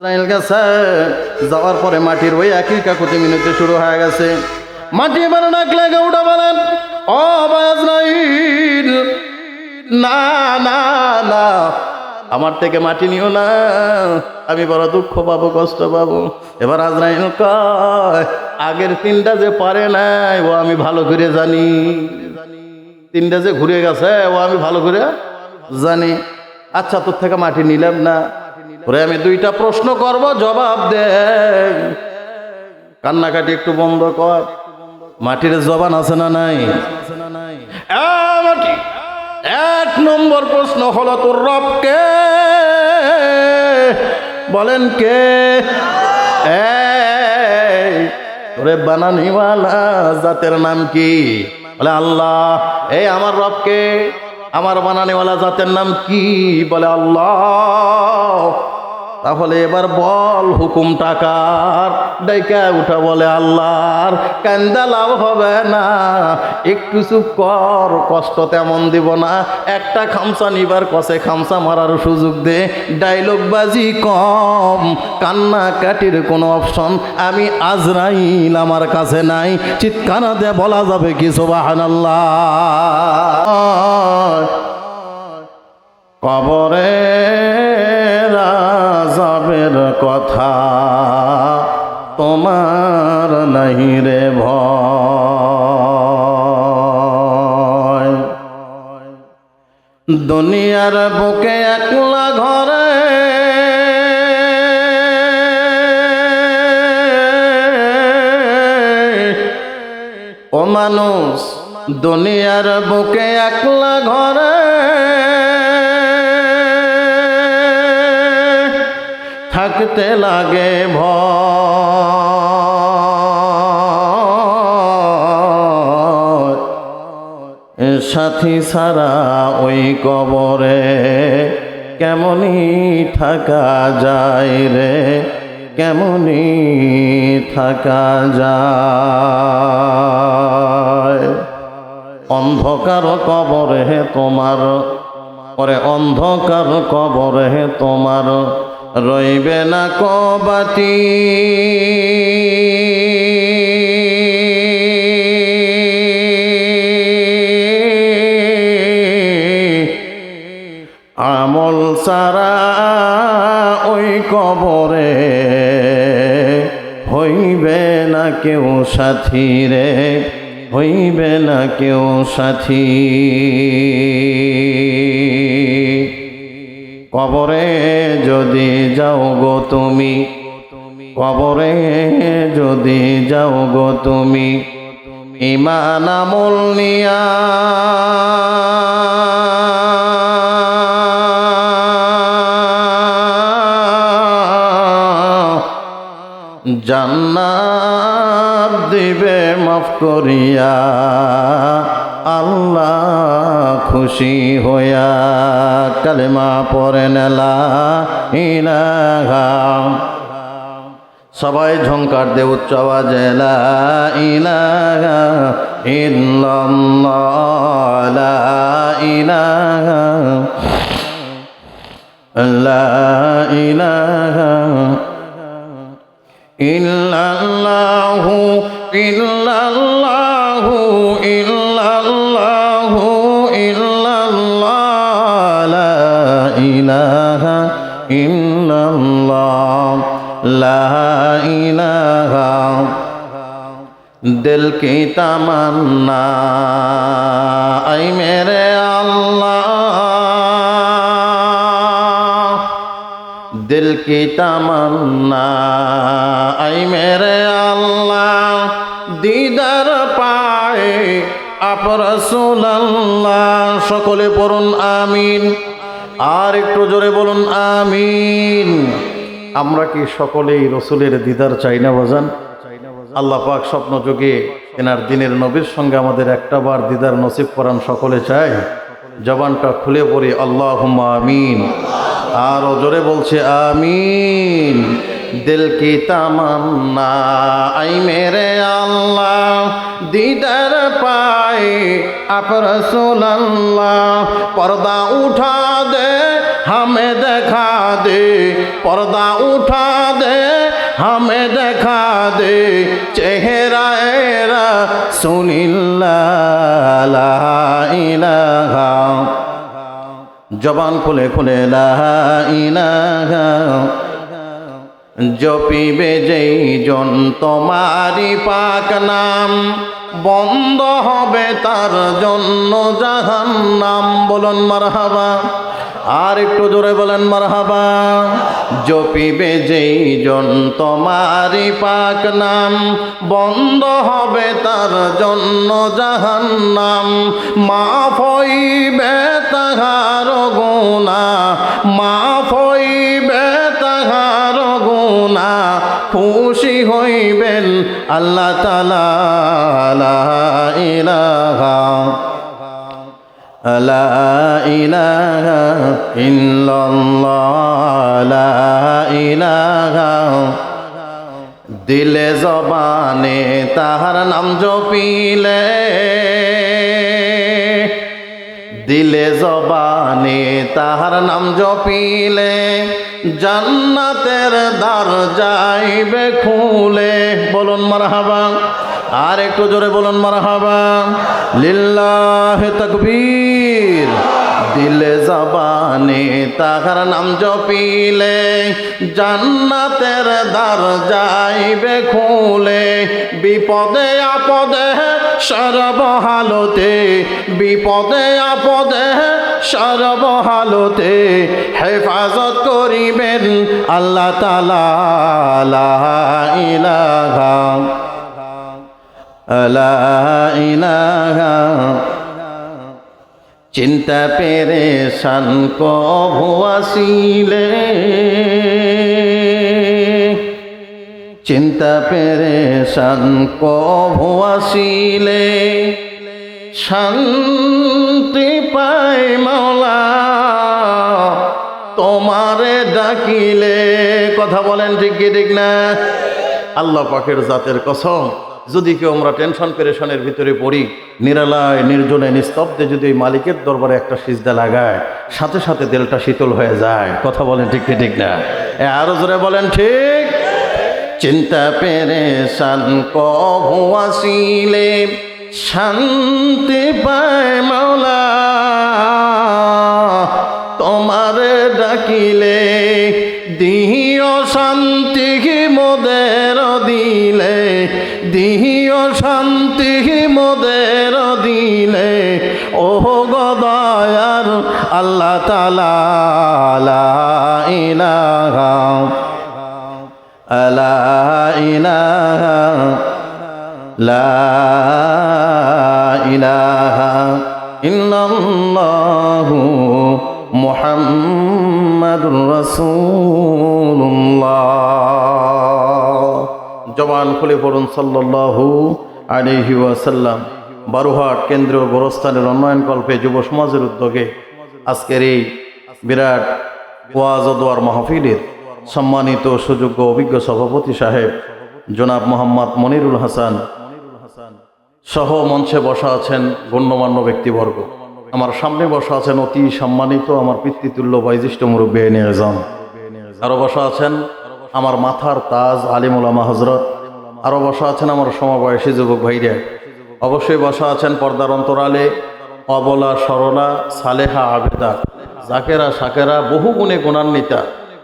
আজরাইল গেছে, যাওয়ার পরে মাটির ওই একই কাকুতি মিনতি শুরু হয়ে গেছে। মাটি এবার নাক লাগে উঠা বলেন, ও ভাই আজরাইল, না না না, আমার থেকে মাটি নিও না, আমি বড় দুঃখ পাবো, কষ্ট পাবো। এবার আজরাইল কয়, আগের তিনটা যে পারে নাই ও আমি ভালো করে জানি, তিনটা যে ঘুরে গেছে ও আমি ভালো করে জানি। আচ্ছা, তোর থেকে মাটি নিলাম না, ওরে আমি দুইটা প্রশ্ন করব, জবাব দে। কান্নাকাটি একটু বন্ধ কর। মাটির জবান আছে না নাই? মাটি, এক নম্বর প্রশ্ন হলো, তোর রব কে? বলেন কে? তোরে বানানিওয়ালা জাতের নাম কি? বলে আল্লাহ। এই আমার রব কে? আমার বানানিওয়ালা জাতের নাম কি? বলে আল্লাহ। তাহলে এবার বল, হুকুম টাকার? ডাইকা উঠা বলে আল্লাহর। কান্দা লাভ হবে না, একটু চুপ কর, কষ্ট তেমন দিব না। একটা খামসা নিবার কষে খামসা মারার সুযোগ দে। ডায়লগ বাজি কম, কান্নাকাটির কোনো অপশন আমি আজরাইল আমার কাছে নাই। চিৎকার দিয়ে বলা যাবে কি সুবহানাল্লাহ? কবরে আযাবের কথা তোমার নাই রে ভয়। দুনিয়ার বুকে একলা ঘরে ও মানুষ, দুনিয়ার বুকে একলা ঘরে থাকতে লাগে ভয়। সাথী ছাড়া ওই কবরে কেমনি থাকা যায় রে, কেমনি থাকা যায়। অন্ধকার কবরে তোমার, পরে অন্ধকার কবরে তোমার রইবে না কবাতি। আমল সারা ওই কবরে হইবে না কেউ সাথী রে, হইবে না কেউ সাথী। কবরে যদি যাও গো তুমি, কবরে যদি যাও গো তুমি ঈমান আমল নিয়া, জান্নাত দিবে মাফ করিয়া আল্লাহ খুশি হইয়া। কালেমা পড়েন লা ইলাহা, সবাই ঝংকার দে উচ্চ আওয়াজে লা ইলাহা ইল্লাল্লাহ, লা ইলাহা, লা ইলাহা ইল্লাল্লাহু ইল্লাল্লাহু ইল্লাল্লাহু ইল্লাল্লাহ, লা ইলাহা ইল্লাল্লাহ, লা ইলাহা। दिल की तमन्ना ऐ मेरे अल्लाह, दिल की तमन्ना ऐ मेरे अल्लाह, दीदार पाए आप रसूल अल्लाह। সকলে পড়ুন আমিন, আর একটু জোরে বলুন আমিন। আমরা কি সকলেই রসুলের দিদার চাই না বাজান? আল্লাহ পাক স্বপ্ন যোগে এনার দিনের নবীর সঙ্গে আমাদের একটা বার দিদার নসিব করান, সকলে চাই। জবানটা খুলে পড়ি আল্লাহুম্মা আমিন, আর জোরে বলছে আমিন। दिल की तमन्ना ऐ मेरे अल्लाह, दीदार पाए आप रसूल अल्लाह। पर्दा उठा दे हमें देखा दे, पर्दा उठा दे हमें देखा दे चेहरा रसूलिल्लाह ला इलाहा जबान खुले खुले ला इलाहा जपिबे जेई जन तुम्हारी पाक नाम बंद होबे तार जन्म जहन्नाम बोलन मारहाबा আর একটু জোরে বলেন মারহাবা জপিবে যেই জন তোমারি পাক নাম বন্ধ হবে তার জন্য জাহান্নাম মাফ হইবে তাহার গুনাহ মাফ হইবে তাহার গুনাহ খুশি হইবেন আল্লাহ তাআলা লা ইলাহা লা ইলাহা ইল্লাল্লাহ লা ইলাহা দিলে জবানে তাহার নাম জপিলে দিলে জবানে তাহার নাম জপিলে জান্নাতের দ্বার যাইবে খুলে বলুন মারহাবা আর একটু জোরে বলুন মারহাবা লিল্লাহি তাকবীর দিলে জবানে তাহার নাম জপিলে জান্নাতের দ্বার যাইবে খুলে বিপদে আপদে সর্বহালতে বিপদে আপদে সর্বহালতে হেফাজত করিবেন আল্লাহ তাআলা লা ইলাহা লা ইলাহা চিন্তা পেরেশান কভু আসিলে চিন্তা পেরেশান কভু আসিলে শান্তি পাই মাওলা তোমারে ডাকিলে কথা বলেন ঠিক কি ঠিক না আল্লাহ পাকের জাতের কসম যদি কেউ আমরা টেনশন পেরেশানের ভিতরে পড়ি নিরালায় নির্জনে নিস্তব্ধে যদি ওই মালিকের দরবারে একটা সিজদা লাগায় সাথে সাথে দিলটা শীতল হয়ে যায় কথা বলেন ঠিক কি ঠিক না আরো জোরে বলেন ঠিক চিন্তা পেরেশান কভু আসিলে শান্তি পায় মাওলা তোমারে ডাকিলে দিও শান্তি মোদের দিলে দিও শান্তি মোদের দিলে ও গদয়ার আল্লাহ তাআলা লা ইলাহা লা ইলাহা লা ইলাহা ইল্লাল্লাহু মুহাম্মাদুর রাসূলুল্লাহ জবান খুলে পড়ুন সাল্লাল্লাহু আলাইহি ওয়াসাল্লাম বারুহাট কেন্দ্রীয় গোরস্থানের উন্নয়ন কল্পে যুব সমাজের উদ্যোগে আজকের এই বিরাট ওয়াজ ও দোয়ার মাহফিলের সম্মানিত সুযোগ্য অভিজ্ঞ সভাপতি সাহেব জনাব মোহাম্মদ মনিরুল হাসান সহ মঞ্চে বসা আছেন গণ্যমান্য ব্যক্তিবর্গ আমার সামনে বসা আছেন অতি সম্মানিত আমার পিতৃতুল্য বয়োজ্যেষ্ঠ মুরব্বী নিয়াজাম আরও বসা আছেন আমার মাথার তাজ আলিম উলামা হযরত আরও বসা আছেন আমার সমবয়সী যুবক ভাইরা অবশ্যই বসা আছেন পর্দার অন্তরালে অবলা সরলা সালেহা আবেদা জাকেরা শাকেরা বহু গুণে গুণান্বিতা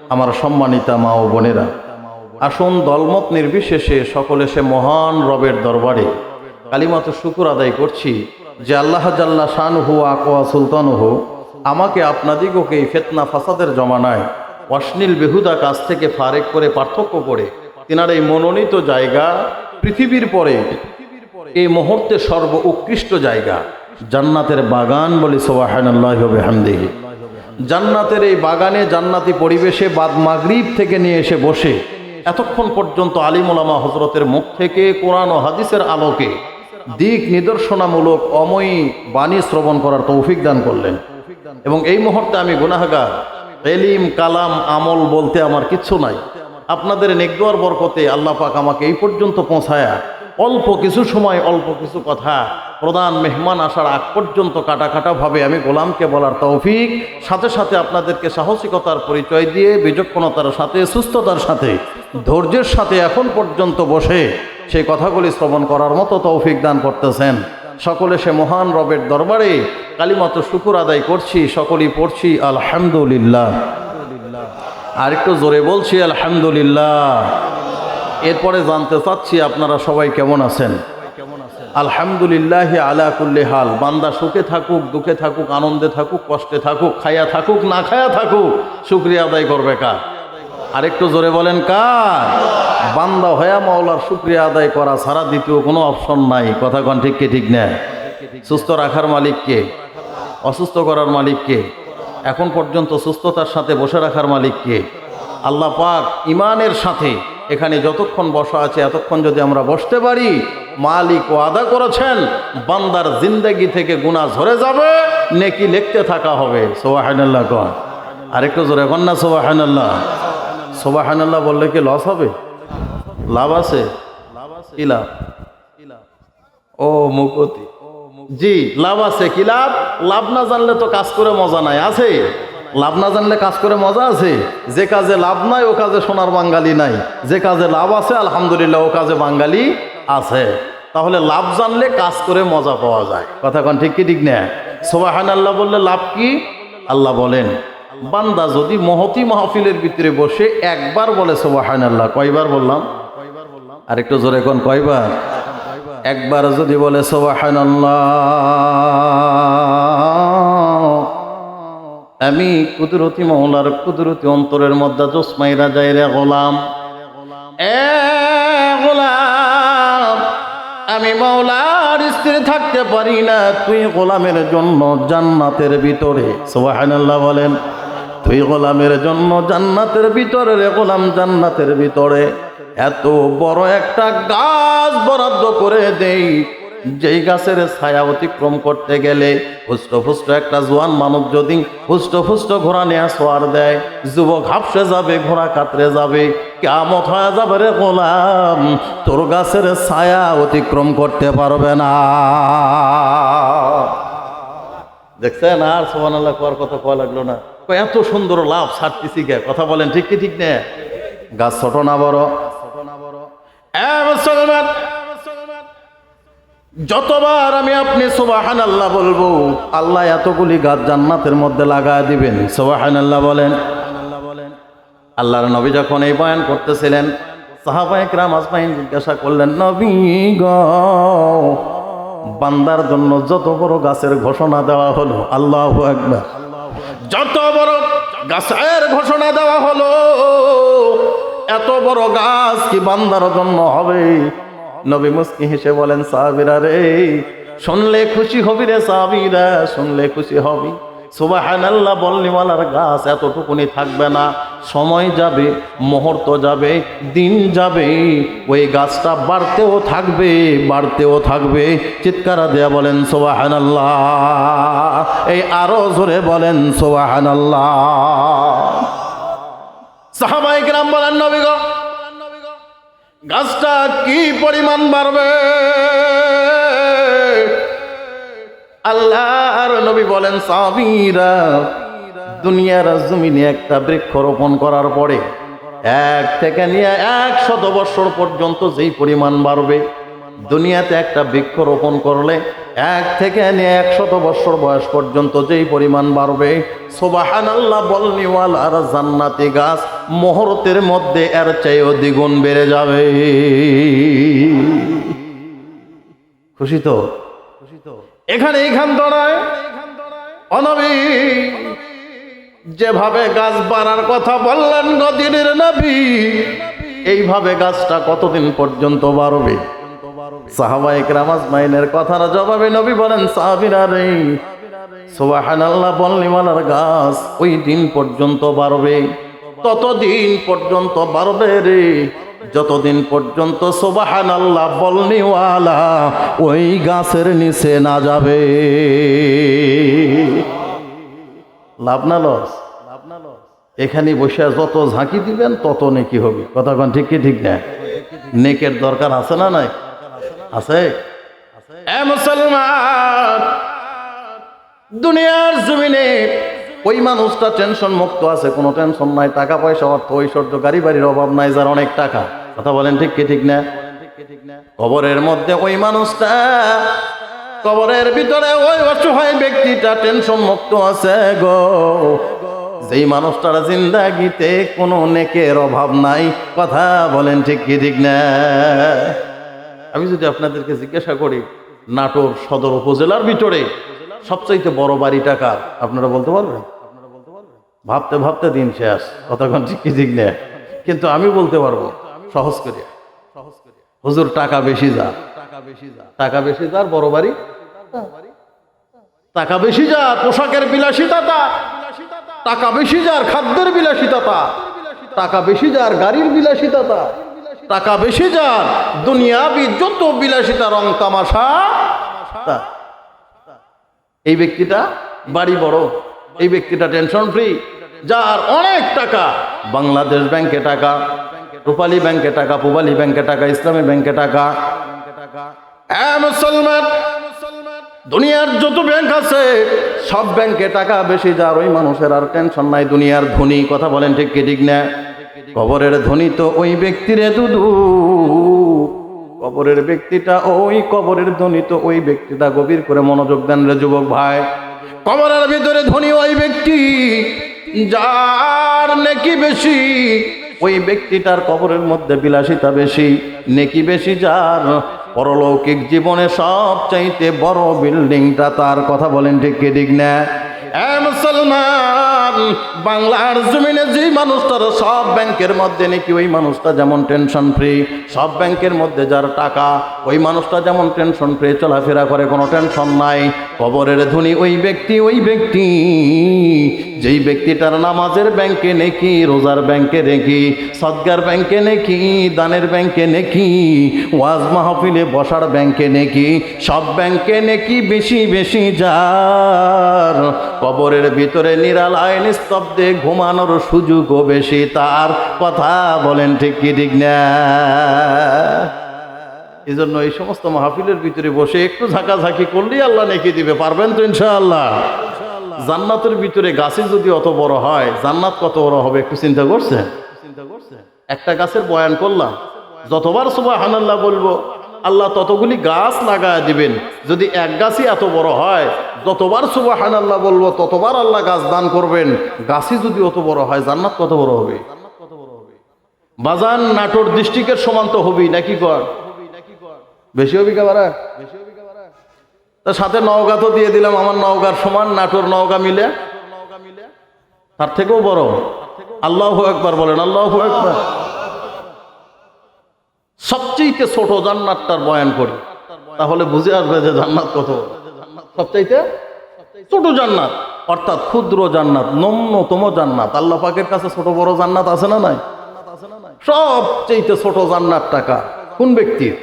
আমার সম্মানিতা মা ও বোনেরা আসুন দলমত নির্বিশেষে সকলে সে মহান রবের দরবারে কালিমাত শুকর আদায় করছি যে আল্লাহ জাল্লা শানহু আকওয়া সুলতানহু আমাকে আপনাদিগকে এই ফিতনা ফাসাদের জমানায় অশ্লীল বেহুদা কাজ থেকে ফারেক করে পার্থক্য করে তিনার এই মনোনীত জায়গা পৃথিবীর পরে এই মুহূর্তে সর্ব উৎকৃষ্ট জায়গা জান্নাতের বাগান বলি সুবহানাল্লাহি ওয়া বিহামদিহি জান্নাতের এই বাগানে জান্নাতি পরিবেশে বাদ মাগরিব থেকে নিয়ে এসে বসে এতক্ষণ পর্যন্ত আলিম উলামা হযরতের মুখ থেকে কোরআন ও হাদিসের আলোকে দিক নিদর্শনামূলক অময়ী বাণী শ্রবণ করার তৌফিক দান করলেন এবং এই মুহূর্তে আমি গুনাহগার এলিম কালাম আমল বলতে আমার কিচ্ছু নাই আপনাদের নেক দুয়ার বরকতে আল্লাহ পাক আমাকে এই পর্যন্ত পৌঁছায়া অল্প কিছু সময় অল্প কিছু কথা প্রধান মেহমান আসার আগ পর্যন্ত কাটাভাবে আমি গোলামকে বলার তৌফিক সাথে সাথে আপনাদেরকে সাহসিকতার পরিচয় দিয়ে বিচক্ষণতার সাথে সুস্থতার সাথে ধৈর্যের সাথে এখন পর্যন্ত বসে সেই কথাগুলি শ্রবণ করার মতো তৌফিক দান করতেছেন। সকলে সে মহান রবের দরবারে কালিমাত শুকুর আদায় করছি, সকলেই পড়ছি আলহামদুলিল্লাহ। আর একটু জোরে বলছি আলহামদুলিল্লাহ। এরপরে জানতে চাচ্ছি আপনারা সবাই কেমন আছেন? আলহামদুলিল্লাহ আলা কুল্লি হাল। বান্দা সুখে থাকুক, দুঃখে থাকুক, আনন্দে থাকুক, কষ্টে থাকুক, খায়া থাকুক, না খায়া থাকুক, শুকরিয়া আদায় করবে কার? আরেকটু জোরে বলেন কার? বান্দা হয়া মাওলার শুকরিয়া আদায় করা ছাড়া দ্বিতীয় কোনো অপশন নাই। কথা কন ঠিক কি ঠিক না? সুস্থ রাখার মালিক কে? অসুস্থ করার মালিক কে? এখন পর্যন্ত সুস্থতার সাথে বসে রাখার মালিক কে? আল্লাহ পাক ইমানের সাথে এখানে যতক্ষণ বসা আছে এতক্ষণ যদি আমরা বসতে পারি, মালিক ওয়াদা করেছেন বান্দার জিন্দেগি থেকে গুনাহ ঝরে যাবে, নেকি লিখতে থাকা হবে। সুবহানাল্লাহ কন। আরেকটু জোরে কন না সুবহানাল্লাহ। সুবহানাল্লাহ বললে কি লস হবে? লাভ আছে? কি লাভ? ও মুকতি, জি লাভ আছে। কি লাভ? লাভ না জানলে তো কাজ করে মজা নাই। আছে? লাভ না জানলে কাজ করে মজা আছে? যে কাজে লাভ নাই ও কাজে সোনার বাঙালি নাই, যে কাজে লাভ আছে আলহামদুলিল্লাহ ও কাজে বাঙালি আছে। তাহলে লাভ জানলে কাজ করে মজা পাওয়া যায়। কথা কন ঠিক কি ঠিক না? সুবহানাল্লাহ বললে লাভ কি? আল্লাহ বলেন বান্দা যদি মহতি মাহফিলের ভিতরে বসে একবার বলে সুবহানাল্লাহ, কয়বার বললাম? আরেকটু জোরে কোন কয়বার? একবার যদি বলে সুবহানাল্লাহ, আমি কুদরতি মওলার কুদরতি অন্তরের মধ্যে জোসমাইরা যাই রে গোলাম, এ গোলাম আমি মওলার স্ত্রী থাকতে পারি না, তুই গোলামের জন্য জান্নাতের ভিতরে সুবহানাল্লাহ বলেন, তুই গোলামের জন্য জান্নাতের ভিতরে রে গোলাম, জান্নাতের ভিতরে এত বড় একটা গাছ বরাদ্দ করে দেই, যেই গাছের ছায়া অতিক্রম করতে গেলে হুষ্ট একটা জোয়ান মানুষ যদি হুষ্ট ঘোড়া নিয়ে সোয়ার দেয়, যুবক হাফসে যাবে, ঘোড়া কাতরে যাবে, কিয়ামত হয়ে যাবে রে গোলাম, তোর গাছের ছায়া অতিক্রম করতে পারবে না। দেখছেন? আর সুবহানাল্লাহ কোয়ার কথা কয়া লাগলো না? এত সুন্দর লাভ ছাড়তেছি গে। কথা বলেন ঠিক কি ঠিক না? গাছ ছোট না বড়? মুসলমান, যতবার আমি আপনি সুবহানাল্লাহ বলবো আল্লাহ এতগুলি গাছ জান্নাতের মধ্যে লাগায় দিবেন। সুবহানাল্লাহ বলেন। আল্লাহর নবী যখন এই বয়ান করতেছিলেন, সাহাবায়ে কেরাম আজমাইন জিজ্ঞাসা করলেন, নবী গো, বান্দার জন্য যত বড় গাছের ঘোষণা দেওয়া হলো, আল্লাহু আকবার, যত বড় গাছের ঘোষণা দেওয়া হলো, এত বড় গাছ কি বান্দার জন্য হবে? নবী মুস্কি হেসে বলেন, সাহাবীরা রে, শুনলে খুশি হবি রে সাহাবীরা, শুনলে খুশি হবি। সুবহানাল্লাহ বলনিওয়ালার গাছ এতটুকুনি থাকবে না, সময় যাবে, মুহূর্ত যাবে, দিন যাবে, ওই গাছটা বাড়তেও থাকবে, বাড়তেও থাকবে। চিৎকার দেয়া বলেন সুবহানাল্লাহ। এই আরো জোরে বলেন সুবহানাল্লাহ। সাহাবায়ে কেরাম বলেন, নবী গো, গাছটা কি পরিমাণ বাড়বে? আল্লাহর নবী বলেন, সাহাবীরা, দুনিয়ার জমিনে একটা বৃক্ষ রোপণ করার পরে 1 থেকে নিয়ে 100 বছর পর্যন্ত যেই পরিমাণ বাড়বে, দুনিয়াতে একটা বৃক্ষ রোপণ করলে 1 থেকে নিয়ে 100 বছর বয়স পর্যন্ত যেই পরিমাণ বাড়বে, সুবহানাল্লাহ বলনিওয়ালার জান্নাতি গাছ মুহূর্তের মধ্যে এর চেয়েও দ্বিগুণ বেড়ে যাবে। খুশি তো? এখানে এইখান দাঁড়ায় অনবী যেভাবে গাছ বাড়ার কথা বললেন গদিনের নবী, এইভাবে গাছটা কতদিন পর্যন্ত বাড়বে? সাহাবায়ে কেরাম আজমাইনের কথার জবাবে নবী বলেন, সাহাবীরা রে, সুবহানাল্লাহ বলনিওয়ালার গাছ ওই দিন পর্যন্ত বাড়বে, ততদিন পর্যন্ত বাড়বে রে, যতদিন পর্যন্ত সুবহানাল্লাহ বলনিওয়ালা ওই গাছের নিচে না যাবে। লাভ না লস? এখানে বসে যত ঝাঁকি দিবেন তত নেকি হবে। কথা কোন ঠিক কি ঠিক না? নেকের দরকার আছে না নাই? আছে? এ মুসলমান, দুনিয়ার জমিনে ওই মানুষটা টেনশন মুক্ত আছে, কোনো টেনশন নাই, টাকা পয়সা অর্থ ঐশ্বর্য গাড়ি বাড়ির অভাব নাই, যার অনেক টাকা। কথা বলেন ঠিক কি ঠিক না? কবরের মধ্যে ওই মানুষটা, কবরের ভিতরে ওই অসহায় ব্যক্তিটা টেনশন মুক্ত আছে গো। যেই মানুষটার জিন্দাগিতে কোনো নেকের অভাব নাই। কথা বলেন ঠিক কি ঠিক না? আমি যদি আপনাদেরকে জিজ্ঞাসা করি, নাটোর সদর উপজেলার ভিতরে সবচাইতে বড় বাড়িটা কার, আপনারা বলতে পারবেন? ভাবতে ভাবতে দিন শেষ। কতক্ষণ ঠিক কি ঠিক না? কিন্তু আমি বলতে পারবো সহজ করে, হুজুর টাকা বেশি যা, টাকা বেশি যার বড় বাড়ি, টাকা বেশি যার পোশাকের বিলাসিতা, টাকা বেশি যার খাদ্যের বিলাসিতা, টাকা বেশি যার গাড়ির বিলাসিতা, টাকা বেশি যার দুনিয়াবি যত বিলাসিতা রং তামাশা, এই ব্যক্তিটা বাড়ি বড়, এই ব্যক্তিটা টেনশন ফ্রি। যার অনেক টাকা, বাংলাদেশ ব্যাংকে টাকা, রূপালী ব্যাংকে টাকা, পূবালী ব্যাংকে টাকা, ইসলামী ব্যাংকে টাকা। মুসলমান, দুনিয়ার যত ব্যাংক আছে সব ব্যাংকে টাকা বেশি যার, ওই মানুষের আর টেনশন নাই, দুনিয়ার ধনী। কথা বলেন ঠিক কি ঠিক না? কবরের ধনী তো ওই ব্যক্তিরে দুদু, কবরের ব্যক্তিটা ওই, কবরের ধনী তো ওই ব্যক্তিটা। গভীর করে মনোযোগ দেন রে যুবক ভাই। কবরের ভিতরে ধনী ওই ব্যক্তি যার নেকি বেশি, ওই ব্যক্তিটার কবরের মধ্যে বিলাসিতা বেশি, নেকি বেশি যার, পরলৌকিক জীবনে সবচাইতে বড় বিল্ডিংটা তার। কথা বলেন ঠিক কি ঠিক না? মুসলমান, বাংলার জমিনে যে মানুষটার সব ব্যাংকের মধ্যে নাকি, ওই মানুষটা যেমন টেনশন ফ্রি। সব ব্যাংকের মধ্যে যার টাকা, ওই মানুষটা যেমন টেনশন ফ্রি, চলাফেরা করে, কোনো টেনশন নাই। কবরের ধনী ওই ব্যক্তি, ওই ব্যক্তি যেই ব্যক্তিটার নামাজের ব্যাংকে নেকি, রোজার ব্যাংকে নেকি, সদকার ব্যাংকে নেকি, দানের ব্যাংকে নেকি, ওয়াজ মাহফিলে বসার ব্যাংকে নেকি, সব ব্যাংকে নেকি বেশি বেশি যার, কবরের ভিতরে নিরালায় নিস্তব্ধে ঘুমানোর সুযোগও বেশি তার। কথা বলেন ঠিক কি ঠিক না? এই জন্য এই সমস্ত মাহফিলের ভিতরে বসে একটু ঝাঁকাঝাঁকি করলেই আল্লাহ নেকি দিবে। পারবেন তো ইনশাআল্লাহ? জান্নাতের ভিতরে গাছে যদি অত বড় হয়, জান্নাত কত বড় হবে একটু চিন্তা করছেন? একটা গাছের বয়ান করলাম, যতবার সুবহানাল্লাহ বলবো আল্লাহ ততগুলি গাছ লাগায় দিবেন। যদি এক গাছই এত বড় হয়, যতবার সুবহানাল্লাহ বলবো ততবার আল্লাহ গাছ দান করবেন। গাছই যদি অত বড় হয়, জান্নাত কত বড় হবে? বাজান নাটোর ডিস্ট্রিক্টের সমান তো হবেই নাকি? কর বেশি হবি কাবারা, তার সাথে নওগাঁ তো দিয়ে দিলাম, আমার নওগাঁর সমান নাটোর নওগাঁ মিলে, তার থেকেও বড়। আল্লাহু আকবার বলেন, আল্লাহু আকবার। সবচেয়ে ছোট জান্নাতটার বয়ান করি, তাহলে বুঝে আসবে যে জান্নাত কত। সবচাইতে ছোট জান্নাত অর্থাৎ ক্ষুদ্র জান্নাত, ন্যূনতম জান্নাত। আল্লাহ পাকের কাছে ছোট বড় জান্নাত আছে না নাই? সবচেয়ে ছোট জান্নাতটা কার? কোন ব্যক্তির?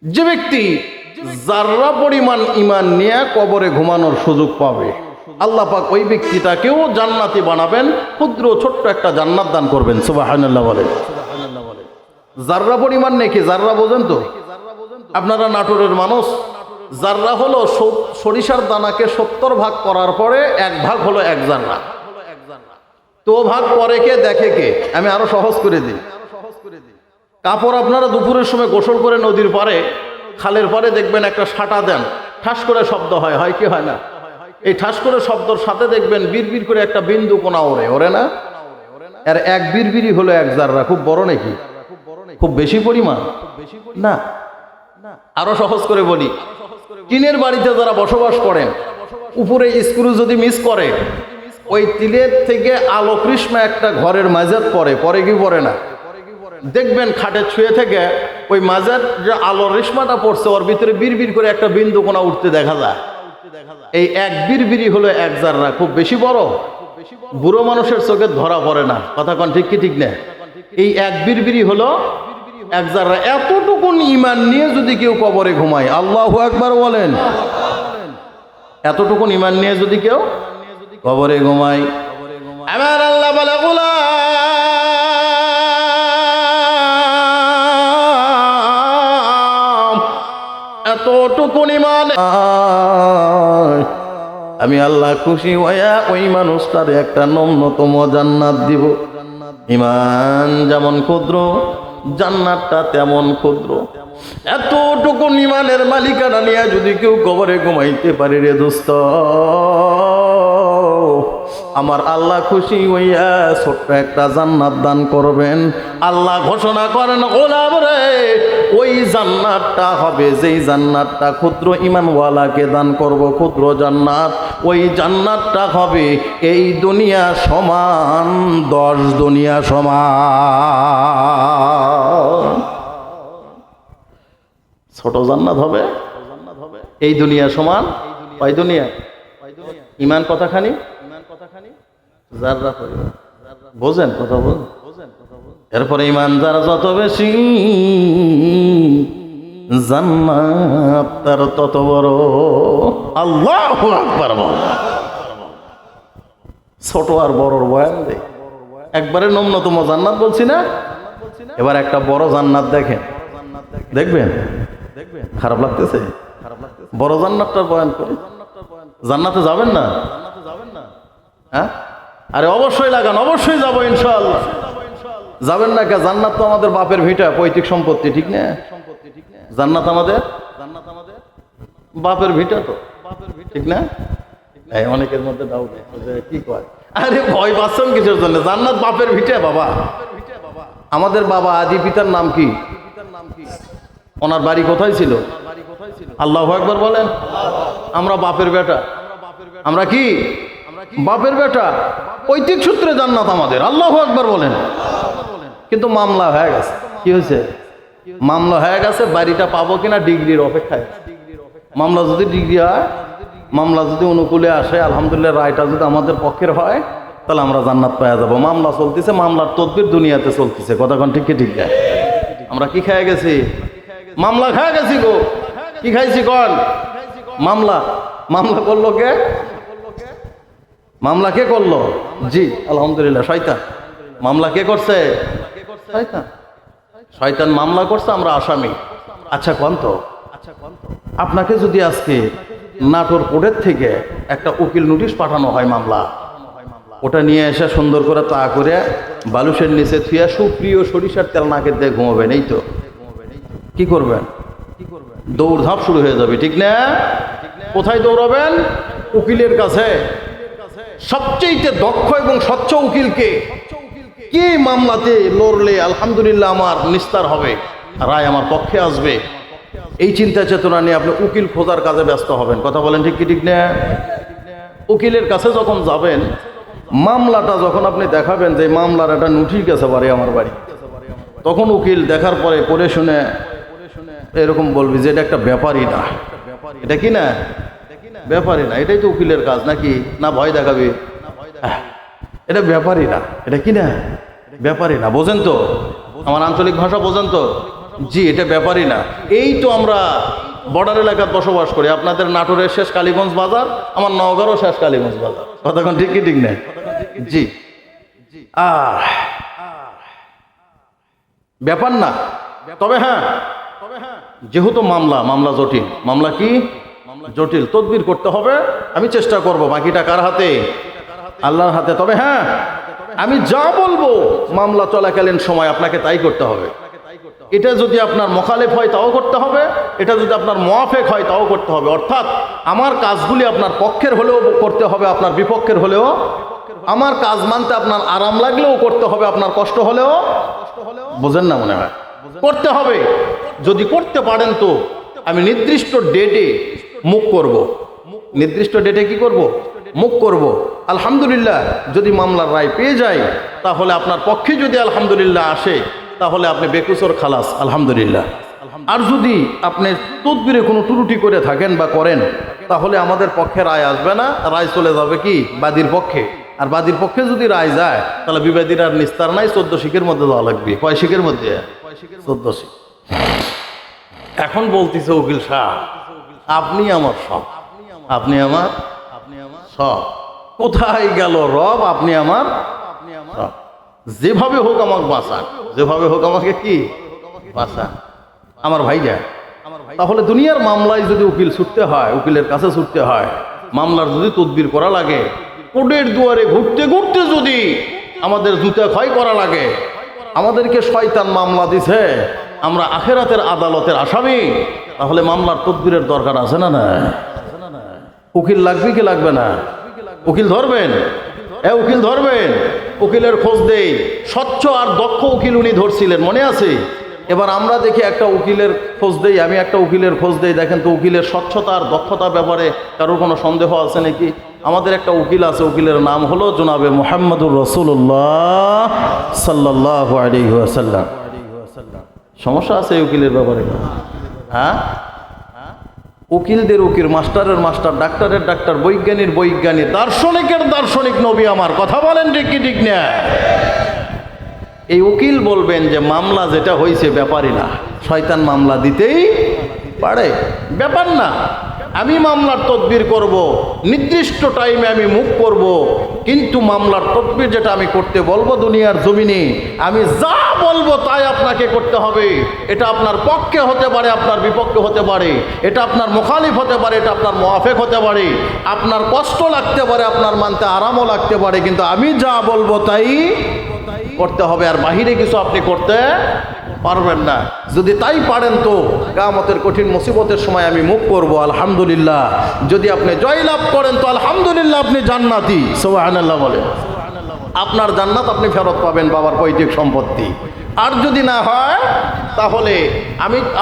যে ব্যক্তি যাররা পরিমাণ ঈমান নিয়ে কবরে ঘুমানোর সুযোগ পাবে, আল্লাহ পাক ওই ব্যক্তিটাকেও জান্নাতি বানাবেন, ক্ষুদ্র ছোট্ট একটা জান্নাত দান করবেন। সুবহানাল্লাহ বলেন। জাররা পরিমাণ নেকি? জাররা বোঝেন তো আপনারা? নাটোরের মানুষ, জাররা হলো সরিষার দানাকে 70 ভাগ করার পরে 1 ভাগ হলো 1 জাররা। তো ভাগ পরে কে দেখে কে? আমি আরো সহজ করে দিই। কাপড় আপনারা দুপুরের সময় গোসল করে নদীর পারে, খালের পারে দেখবেন একটা সাঁটা দেন, ঠাস করে শব্দ হয়, হয় কি হয় না? এই ঠাস করে শব্দর সাথে দেখবেন বিড়বিড় করে একটা বিন্দু কোনা ওড়ে, ওরে না? এর এক বিড়বিড়ি হলো 1 জাররা। খুব বড় নাকি? খুব বেশি পরিমাণ না। আরো সহজ করে বলি, টিনের বাড়িতে যারা বসবাস করেন, উপরে স্ক্রু যদি মিস করে, ওই তিলের থেকে আলো কৃষ্ণা একটা ঘরের মাঝাত পরে, পরে কি পরে না? দেখবেন খাটে ছুঁয়ে থেকে ওই মাঝার যে আলোর রেশমাটা পড়ছে, ওর ভিতরে বিড়বিড় করে একটা বিন্দু কোনা উঠতে দেখা যায়। এই এক বিড়বিড়ি হলো 1 জাররা। খুব বেশি বড়, বুড়ো মানুষের চোখে ধরা পড়ে না। কথা কন ঠিক কি ঠিক না? এই এক বিড়বিড়ি হলো 1 জাররা। এতটুকুন ঈমান নিয়ে যদি কেউ কবরে ঘুমায়, আল্লাহু আকবার বলেন, এতটুকুন ঈমান নিয়ে যদি কেউ কবরে ঘুমায়, আমার আল্লাহ বলে গোলাম এতটুকুন ঈমান আমি আল্লাহ খুশি হইয়া ওই মানুষটার একটা ন্যূনতম জান্নাত দিব। ঈমান যেমন ক্ষুদ্র, জান্নাতটা তেমন ক্ষুদ্র। এতটুকু ঈমানের মালিকানা নিয়ে যদি কেউ কবরে ঘুমাইতে পারে রে দোস্ত, আমার আল্লাহ খুশি হইয়া ছোট্ট একটা জান্নাত দান করবেন। আল্লাহ ঘোষণা করেন, গোলাম রে, ওই জান্নাতটা হবে যেই জান্নাতটা ক্ষুদ্র ঈমানওয়ালাকে দান করব, ক্ষুদ্র জান্নাত। ওই জান্নাতটা হবে এই দুনিয়া সমান 10 দুনিয়া সমান। ছোট জান্নাত হবে এই দুনিয়া সমান। কয় দুনিয়া? ঈমান কথাখানি যারা বোঝেন কথা বল। এরপরে ঈমান যারা যত বেশি, জান্নাত তার তত বড়। আল্লাহু আকবার। ছোট আর বড়র বয়ান দেয়, একবারে ন্যূনতম জান্নাত বলছি না, এবার একটা বড় জান্নাত দেখেন, দেখবেন খারাপ লাগতেছে? বড় জান্নাতটার বয়ান করে। জান্নাতে যাবেন না? হ্যাঁ, আরে অবশ্যই লাগান, অবশ্যই যাবো ইনশাআল্লাহ। যাবেন না কে? জান্নাত তো আমাদের বাপের ভিটা, পৈতৃক সম্পত্তি, ঠিক না? জান্নাত আমাদের বাপের ভিটা তো, ঠিক না? অনেকের মধ্যে ডাউট, কি কয়, আরে ভয় পাচ্ছেন কিসের জন্য? জান্নাত বাপের ভিটা বাবা। আমাদের বাবা আদি পিতার নাম কি? ওনার বাড়ি কোথায় ছিল? আল্লাহু আকবার বলেন। আমরা বাপের বেটা। আমরা কি? বাপের বেটা। পৈতৃক সূত্রে জান্নাত আমাদের। আল্লাহু আকবার বলেন। কিন্তু মামলা হয়ে গেছে। কি হয়েছে? মামলা হয়ে গেছে, বাড়িটা পাবো কিনা ডিগ্রির অপেক্ষায়। মামলা যদি ডিগ্রি হয়, মামলা যদি অনুকূলে আসে, আলহামদুলিল্লাহ, রায়টা যদি আমাদের পক্ষের হয়, তাহলে আমরা জান্নাত পাওয়া যাবো। মামলা চলতেছে, মামলার তদবির দুনিয়াতে চলতেছে। কথা কোন ঠিক ঠিক না? আমরা কি খেয়ে গেছি? মামলা খেয়ে গেছি গো। কি খাইছি কন? মামলা। মামলা করলো কে? মামলা কে করলো? জি আলহামদুলিল্লাহ, শয়তান। মামলা কে করছে? শয়তান। শয়তান মামলা করছে, আমরা আসামি। আচ্ছা কোন তো, আপনাকে যদি আজকে নাটোর কোর্টের থেকে একটা উকিল নোটিশ পাঠানো হয় মামলা, ওটা নিয়ে এসে সুন্দর করে তা করে বালুশের নিচে থুয়া সুপ্রিয় সরিষার তেল নাকের দিয়ে ঘুমাবেন, এই তো কি করবেন? দৌড়ধাপ শুরু হয়ে যাবে, ঠিক না? কোথায় দৌড়াবেন? উকিলের কাছে। সবচেয়ে দক্ষ এবং স্বচ্ছ উকিলকে, কি মামলাতে লড়লে আলহামদুলিল্লাহ আমার নিস্তার হবে, রায় আমার পক্ষে আসবে, এই চিন্তা চেতনা নিয়ে আপনি উকিল খোঁজার কাজে ব্যস্ত হবেন। কথা বলেন ঠিক কি ঠিক না? উকিলের কাছে যখন যাবেন, মামলাটা যখন আপনি দেখাবেন যে মামলার একটা নোটিশ গেছে বাড়ি আমার বাড়ি, তখন উকিল দেখার পরে পড়ে শুনে এরকম বলবি যে এটা একটা ব্যাপারই না। এটা কি না? ব্যাপারই না। এটাই তো উকিলের কাজ নাকি? না ভয় দেখাবি? এটা ব্যাপারই না। এটা কি না? ব্যাপারই না। বোঝেন তো আমার আঞ্চলিক ভাষা? বোঝেন তো? জি, এটা ব্যাপারই না। এই তো আমরা বর্ডার এলাকায় বসবাস করি। আপনাদের নাটোরের শেষ কালীগঞ্জ বাজার, আমার নওগাঁরও শেষ কালীগঞ্জ বাজার। কতক্ষণ ঠিক কি ঠিক না? জি। ব্যাপার না। তবে হ্যাঁ, যেহেতু মামলা জটিল। মামলা কি? জটিল। তদবির করতে হবে। আমি চেষ্টা করব। বাকিটা কার হাতে? আল্লাহর হাতে। তবে হ্যাঁ, আমি যা বলবো মামলা চলাকালীন সময় আপনাকে তাই করতে হবে। এটা যদি আপনার মোখালেফ হয় তাও করতে হবে, এটা যদি আপনার মুআফেক হয় তাও করতে হবে। অর্থাৎ আমার কাজগুলি আপনার পক্ষের হলেও করতে হবে, আপনার বিপক্ষের হলেও। আমার কাজ মানতে আপনার আরাম লাগলেও করতে হবে, আপনার কষ্ট হলেও। বোঝেন না মনে হয়? করতে হবে। যদি করতে পারেন তো আমি নির্দিষ্ট ডেটে মুখ করব। নির্দিষ্ট ডেটে কি করব? মুখ করব। আলহামদুলিল্লাহ, যদি মামলার রায় পেয়ে যায়, তাহলে আপনার পক্ষে যদি আলহামদুলিল্লাহ আসে, তাহলে আপনি বেকুসর খালাস, আলহামদুলিল্লাহ। আর যদি আপনি তদবিরে কোনো ত্রুটি করে থাকেন বা করেন, তাহলে আমাদের পক্ষে রায় আসবে না, রায় চলে যাবে কি? বাদীর পক্ষে। আর বাদীর পক্ষে যদি রায় যায়, তাহলে বিবাদীর আর নিস্তার নাই, 14 শিখের মধ্যে যাওয়া লাগবে। কয় শিখের মধ্যে? 14 শিখ। এখন বলতেছে উকিল সাহেব, আপনি আমার সব, আপনি আমার সব। কোথায় গেল রব? আপনি আমার সব। যেভাবে হোক আমাকে বাঁচান, যেভাবে হোক আমাকে কি বাঁচান। আমার ভাই যায়। তাহলে দুনিয়ার মামলায় যদি উকিল ছুটতে হয়, উকিলের কাছে ছুটতে হয়, মামলার যদি তদবির করা লাগে, কোর্টের দুয়ারে ঘুরতে ঘুরতে যদি আমাদের জুতা ক্ষয় করা লাগে, আমাদেরকে শয়তান মামলা দিছে, আমরা আখেরাতের আদালতের আসামি, তাহলে মামলার তদবিরের দরকার আছে না? না, উকিল লাগবে কি লাগবে না? উকিল ধরবেন, উকিল ধরবেন। উকিলের খোঁজ দেই, স্বচ্ছ আর দক্ষ উকিল উনি ধরছিলেন, মনে আছে? এবার আমরা দেখি একটা উকিলের খোঁজ দেই, আমি একটা উকিলের খোঁজ দেই, দেখেন তো উকিলের স্বচ্ছতা আর দক্ষতার ব্যাপারে কারোর কোনো সন্দেহ আছে নাকি? আমাদের একটা উকিল আছে, উকিলের নাম হলো জনাবে মুহাম্মদুর রাসূলুল্লাহ সাল্লাল্লাহু আলাইহি ওয়াসাল্লাম। সমস্যা আছে এই উকিলের ব্যাপারে? হ্যাঁ, উকিলদের উকিল, মাস্টারের মাস্টার, ডাক্তারের ডাক্তার, বৈজ্ঞানিক বৈজ্ঞানিক, দার্শনিকের দার্শনিক নবী আমার। কথা বলেন ঠিক কি ঠিক না? এই উকিল বলবেন যে মামলা যেটা হয়েছে ব্যাপারই না, শয়তান মামলা দিতেই পারে, ব্যাপার না। আমি মামলার তদবির করব, নির্দিষ্ট টাইমে আমি মুখ করব, কিন্তু মামলার তদবির যেটা আমি করতে বলবো দুনিয়ার জমিনে, আমি যা বলবো তাই আপনাকে করতে হবে। এটা আপনার পক্ষে হতে পারে, আপনার বিপক্ষে হতে পারে, এটা আপনার মুখালিফ হতে পারে, এটা আপনার মুআফিক হতে পারে, আপনার কষ্ট লাগতে পারে, আপনার মানতে আরামও লাগতে পারে, কিন্তু আমি যা বলবো তাই করতে হবে। আর বাহিরে কিছু আপনি করতে পারবেন না। যদি তাই পারেন তো কিয়ামতের কঠিন মুসিবতের সময় আমি মুখ করব আলহামদুলিল্লাহ। যদি আপনি জয়লাভ করেন তো আলহামদুলিল্লাহ, আপনি জান্নাতি। সুবহানাল্লাহ বলেন। আপনার জান্নাত আপনি ফেরত পাবেন, বাবার পৈতৃক সম্পত্তি। আর যদি না হয় তাহলে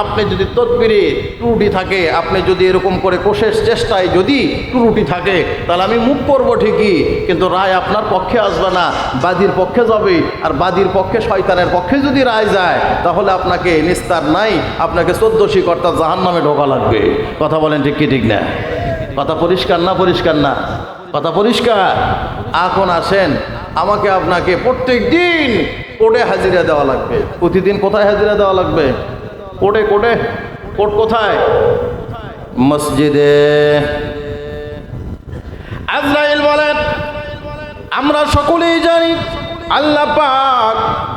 আপনি যদি তদবিরে ত্রুটি থাকে, আপনি যদি এরকম করে কোশেষ চেষ্টায় যদি ত্রুটি থাকে, তাহলে আমি মুখ করবো ঠিকই, কিন্তু রায় আপনার পক্ষে আসবে না, বাদীর পক্ষে যাবে। আর বাদীর পক্ষে, শয়তানের পক্ষে যদি রায় যায়, তাহলে আপনাকে নিস্তার নাই, আপনাকে 14 শিকড়টা জাহান্নামে ঢোকা লাগবে। কথা বলেন ঠিক কি ঠিক না? কথা পরিষ্কার না? পরিষ্কার না? কথা পরিষ্কার। এখন আসেন, আমাকে আপনাকে প্রত্যেক দিন কোর্টে হাজিরা দেওয়া লাগবে। প্রতিদিন কোথায় হাজিরা দেওয়া লাগবে? কোর্টে। কোর্ট কোথায়? মসজিদে। আজরাইল বলেন, আমরা সকলেই জানি আল্লাহ পাক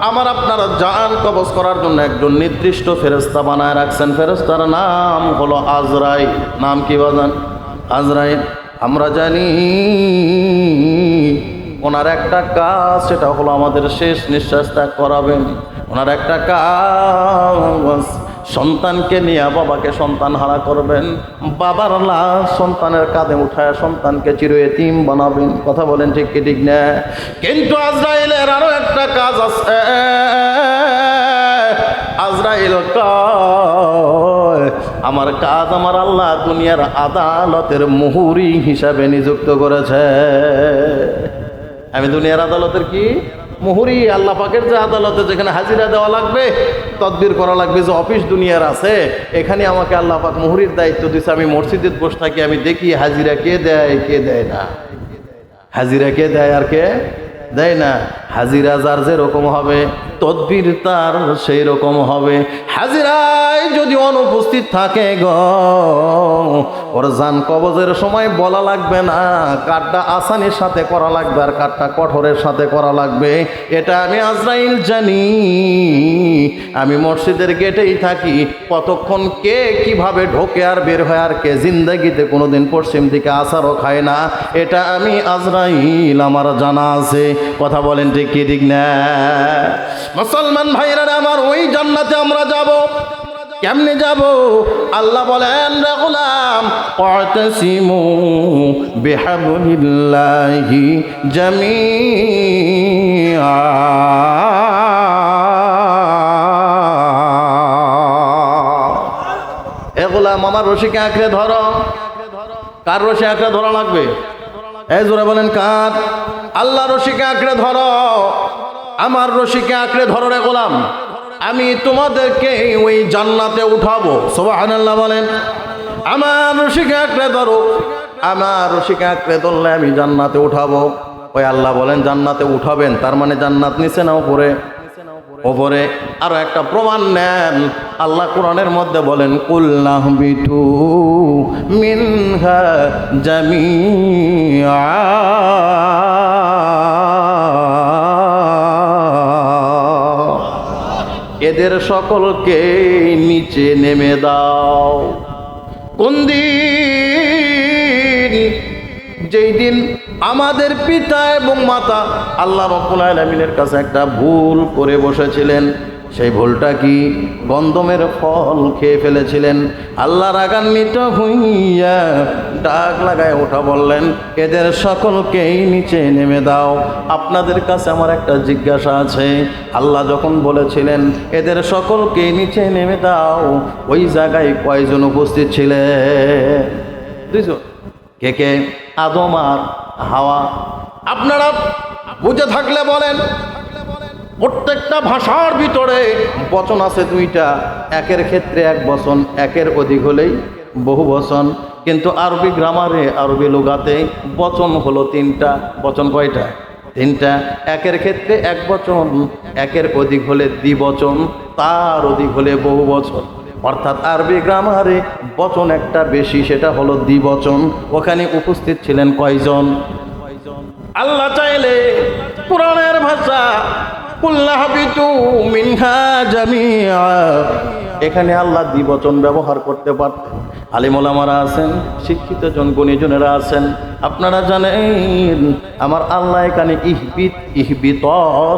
আমার আপনারা জান কবজ করার জন্য একজন নির্দিষ্ট ফেরেশতা বানায় রাখছেন। ফেরেশতার নাম হলো আজরাইল। নাম কি বাজান? আজরাইল। আমরা জানি ওনার একটা কাজ, সেটা হলো আমাদের শেষ নিঃশ্বাস ত্যাগ করাবেন। ওনার একটা কাজ, সন্তানকে নিয়ে বাবাকে সন্তান হারা করবেন, বাবার লাশ সন্তানের কাঁধে উঠায় সন্তানকে চির এতিম বানাবেন। কথা বলেন ঠিক কি ঠিক না? কিন্তু আজরাইলের আরো একটা কাজ আছে। আজরাইল কয়, আমার কাজ আমার আল্লাহ দুনিয়ার আদালতের মুহুরি হিসাবে নিযুক্ত করেছে। আমি দুনিয়ার আদালতের কি মুহুরি, আল্লাহ পাকের যে আদালতে যেখানে হাজিরা দেওয়া লাগবে, তদবির করা লাগবে, যে অফিস দুনিয়ার আছে, এখানে আমাকে আল্লাহ পাক মুহুরির দায়িত্ব দিচ্ছে। আমি মসজিদে বসে থাকি, আমি দেখি হাজিরা কে দেয় কে দেয় না, হাজিরা কে দেয় আর কে দেয় না। হাজিরা যার যেরকম হবে তদবির তার সেই রকম হবে। হাজিরায় যদি অনুপস্থিত থাকে গো, ওর জান কবজের সময় বলা লাগবে না কারটা আসানির সাথে করা লাগবে আর কারটা কঠোরের সাথে করা লাগবে। এটা আমি আজরাইল জানি। আমি মসজিদের গেটেই থাকি, কতক্ষণ কে কিভাবে ঢোকে আর বের হয়, আর কে জিন্দাগিতে কোনোদিন পশ্চিম দিকে আসারও খায় না, এটা আমি আজরাইল আমার জানা আছে। কথা বলেন ঠিক কি ঠিক না? মুসলমান ভাইরা আমার, ওই জান্নাতে আমরা যাব। কেমনে যাব? আল্লাহ বলেন, রে গোলাম, ওয়াতাসিমু বিহাবলিল্লাহি জামিআ। এ গোলাম, আমার রশিকে আঁকড়ে ধরো। কার রশি আঁকড়ে ধরা লাগবে? এই জোরে বলেন কার? আল্লাহ রশিকে আঁকড়ে ধরো, আমার রশিকে আঁকড়ে ধরো রে গোলাম, আমি তোমাদেরকে ওই জান্নাতে উঠাবো। সুবহানাল্লাহ বলেন। আমার রশিকে আঁকড়ে ধরো, আমার রশিকে আঁকড়ে ধরলে আমি জান্নাতে উঠাবো। ওই আল্লাহ বলেন জান্নাতে উঠাবেন, তার মানে জান্নাত নিচে না উপরে? ওপরে। আরো একটা প্রমাণ নেন, আল্লাহ কোরআনের মধ্যে বলেন, কুল নাহবিতু মিনহা জামিআ। এদের সকলকে নিচে নেমে দাও। কোন দিন? যেই দিন আমাদের পিতা এবং মাতা আল্লাহ রাব্বুল আলামিনের কাছে একটা ভুল করে বসেছিলেন। সেই ভুলটা কি? গন্ধমের ফল খেয়ে ফেলেছিলেন। আল্লাহ রাগান্বিত হইয়া ডাক লাগায় ওঠা বললেন, এদের সকলকেই নিচে নেমে দাও। আপনাদের কাছে আমার একটা জিজ্ঞাসা আছে, আল্লাহ যখন বলেছিলেন এদের সকলকে নিচে নেমে দাও, ওই জায়গায় কয়জন উপস্থিত ছিলেন? দুইজন। কে কে? আদম আর হাওয়া। আপনারা বুঝে থাকলে বলেন। প্রত্যেকটা ভাষার ভিতরে বচন আছে দুইটা, একের ক্ষেত্রে এক বচন, একের অধিক হলেই বহু বচন। কিন্তু আরবি গ্রামারে, আরবি লুগাতে বচন হলো তিনটা। বচন কয়টা? তিনটা। একের ক্ষেত্রে এক বচন, একের অধিক হলে দ্বিবচন, তার অধিক হলে বহু বচন। অর্থাৎ আরবি গ্রামারে বচন একটা বেশি, সেটা হলো দ্বিবচন। ওখানে উপস্থিত ছিলেন কয়জন? আল্লাহ চাইলে কোরআনের ভাষা কুল্লাহাবিতু মিনহা জামিআ, এখানে আল্লাহ দ্বিবচন ব্যবহার করতে পারতেন। আলিম ওলামারা আছেন, শিক্ষিত জন গুণীজনেরা আছেন। আপনারা জানেন আমার আল্লাহ এখানে ইহবিত ইহবিত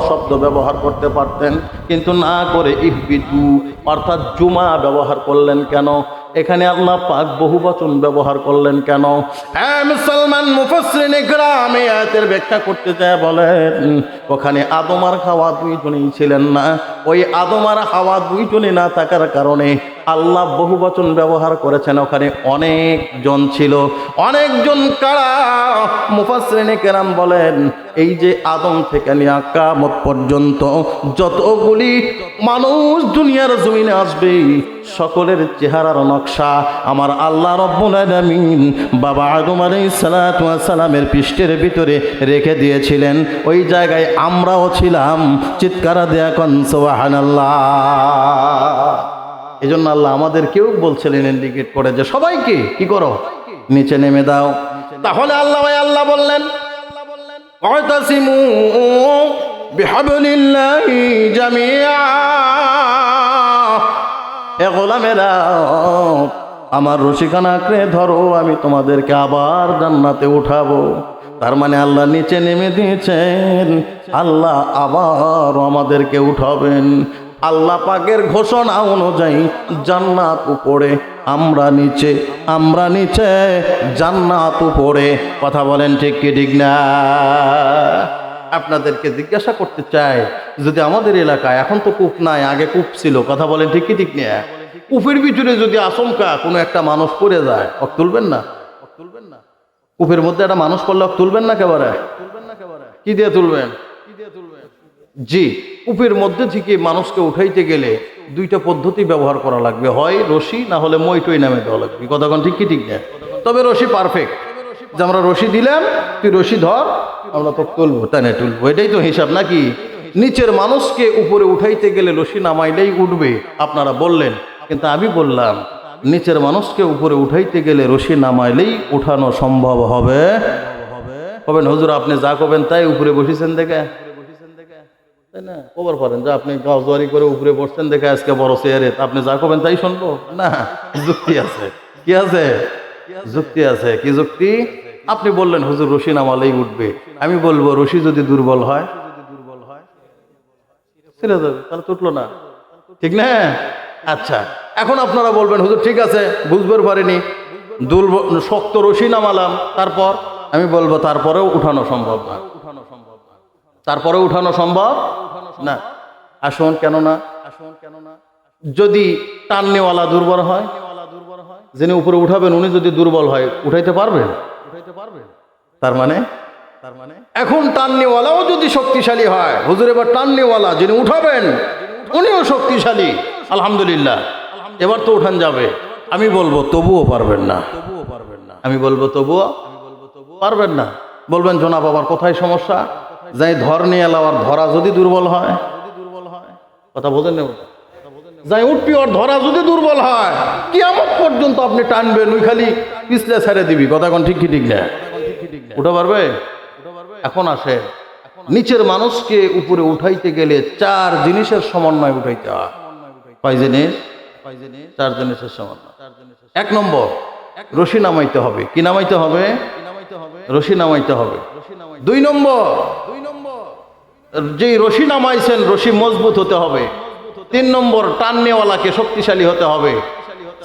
শব্দ ব্যবহার করতে পারতেন, কিন্তু না করে ইহবিতু অর্থাৎ জুমা ব্যবহার করলেন কেন? এখানে আল্লাহ পাক বহুবচন ব্যবহার করলেন কেন? মুসলমান মুফাসসিরিন ইকরাম এই আয়াতের ব্যাখ্যা করতে যায় বলেন, ওখানে আদম আর হাওয়া দুইজনেই ছিলেন না। ওই আদম আর হাওয়া দুইজনে না থাকার কারণে আল্লাহ বহুবচন ব্যবহার করেছেন। ওখানে অনেকজন ছিল। অনেকজন কারা? মুফাসসিরিন ইকরাম বলেন, এই যে আদম থেকে নিয়ে কিয়ামত পর্যন্ত যতগুলি মানুষ দুনিয়ার জমিনে আসবে, সকলের চেহারার নকশা আমার আল্লাহ রাব্বুল আলামিন বাবা আদম আলাইহিস সালাতু ওয়াস সালামের পৃষ্ঠের ভিতরে রেখে দিয়েছিলেন। ওই জায়গায় আমরাও ছিলাম। চিৎকার দেয়া কোন সুবহানাল্লাহ। এজন্য আল্লাহ আমাদেরকেও বলছিলেন, ইন্ডিকেট করে যে সবাইকে কি করো? নিচে নেমে দাও। তাহলে আল্লাহ বললেন, ওয়াতাসিমু বিহাবলিল্লাহি জামিআ, এ গোলামেরা আমার রশিখানা আঁকড়ে ধরো, আমি তোমাদেরকে আবার জান্নাতে উঠাবো। তার মানে আল্লাহ নিচে নেমে দিয়েছেন, আল্লাহ আবার আমাদেরকে উঠাবেন। আল্লাহ পাকের ঘোষণা অনুযায়ী জান্নাত উপরে, আমরা নিচে, আমরা নিচে, জান্নাত উপরে। কথা বলেন ঠিক কি ঠিক না? আপনাদেরকে জিজ্ঞাসা করতে চাই, যদি আমাদের এলাকায় এখন তো কূপ নাই, আগে কূপ ছিল, কথা বলেন ঠিক কি ঠিক না? কূপের ভিতরে যদি আচমকা কোনো একটা মানুষ পড়ে যায়, অক তুলবেন না? কূপের মধ্যে একটা মানুষ পড়লে অক তুলবেন না? একেবারে কি দিয়ে তুলবেন? জি, কূপের মধ্যে থেকে মানুষকে উঠাইতে গেলে দুইটা পদ্ধতি ব্যবহার করা লাগবে, হয় রশি, না হলে মইটই নামে দেওয়া লাগবে। কতক্ষণ ঠিক কি ঠিক না? তবে রশি পারফেক্ট, যে আমরা রশি দিলাম, তুই রশি ধর, আমরা তো তুলবো, তাই না? তুলবো, এটাই তো হিসাব নাকি? নিচের মানুষকে উপরে উঠাইতে গেলে রশি নামাইলেই উঠবে, আপনারা বললেন। কিন্তু আমি বললাম নিচের মানুষকে উপরে উঠাইতে গেলে রশি নামাইলেই উঠানো সম্ভব হবে। কবেন হুজুর আপনি যা করবেন তাই, উপরে বসেছেন দেখে, তাই না? কবার পারেন যে আপনি গাওয়ারি করে উপরে বসছেন দেখে আজকে বড় চেয়ারে, আপনি যা করবেন তাই শুনবো না? যুক্তি আছে। কি আছে? যুক্তি আছে। কি যুক্তি? আপনি বললেন হুজুর রশি নামালেই উঠবে, আমি বলবো রশি যদি দুর্বল হয় ছেড়ে যাবে, তাহলে তুটলো না, ঠিক না? আচ্ছা, এখন আপনারা বলবেন হুজুর ঠিক আছে, বুঝবার পারিনি, দুর্বল শক্ত রশি নামালাম, তারপর আমি বলবো তারপরেও উঠানো সম্ভব না। তারপরে উঠানো সম্ভব না। আসুন, কেন না? যদি টাননেওয়ালা দুর্বল হয়, যিনি উপরে উঠাবেন উনি যদি দুর্বল হয়, উঠাইতে পারবেন? তার মানে এখন টাননেওয়ালাও যদি শক্তিশালী হয়, হুজুর এবার টাননেওয়ালা যিনি উঠাবেন উনিও শক্তিশালী, আলহামদুলিল্লাহ, এবার তো উঠান যাবে। আমি বলবো তবুও পারবেন না। আমি বলবো তবুও পারবেন না। বলবেন জনাব আবার কোথায় সমস্যা? যাই ধর নিয়ে এলাম, আর ধরা যদি দুর্বল হয়, কথা বোঝেন না? যাই উঠবি, ওর ধরা যদি দুর্বল হয়, কিয়ামত পর্যন্ত আপনি টানবেন, ওই খালি পিছলে ছেড়ে দিবি। কথা কোন ঠিক কি ঠিক না? উঠা পারবে? এখন আসে, নিচের মানুষকে উপরে উঠাইতে গেলে চার জিনিসের সমন্বয় উঠাইতে হয়। কয় জিনিস? চার জিনিসের সমন্বয়। এক নম্বর, রশি নামাইতে হবে। কি নামাইতে হবে? রশি নামাইতে হবে। 2 নম্বর, যেই রশি নামাইছেন রশি মজবুত হতে হবে। 3 নম্বর, টাননেওয়ালাকে শক্তিশালী হতে হবে।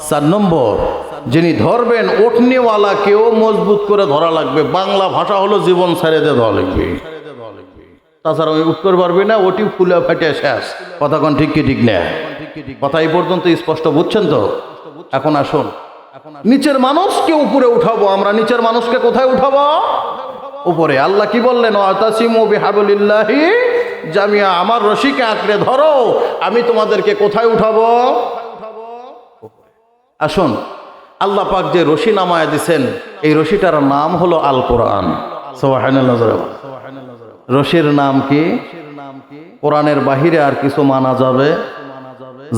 4 নম্বর, যিনি ধরবেন ওঠনেওয়ালাকেও মজবুত করে ধরা লাগবে। বাংলা ভাষা হলো জীবন ছেড়ে দিয়ে ধরা লাগবে, তাছাড়া ওই উঠতে পারবে না, ওটি ফুলে ফাটে শেষ। কথা কোন ঠিক কি ঠিক না? কথা এই পর্যন্ত স্পষ্ট বুঝছেন তো? এখন আসুন, নিচের মানুষকে উপরে উঠাবো। আমরা নিচের মানুষকে কোথায় উঠাবো? উপরে। আল্লাহ কি বললেন? ওয়াতাসিমু বিহাবলিল্লাহি জামিয়া, আমার রশিকে আঁকড়ে ধরো, আমি তোমাদেরকে কোথায় উঠাবো? আসুন, আল্লাহ পাক যে রশি নামায় দিছেন, এই রশিটার নাম হলো আল কোরআন। সুবহানাল্লাহ। রশির নাম কি? কোরআনের বাহিরে আর কিছু মানা যাবে?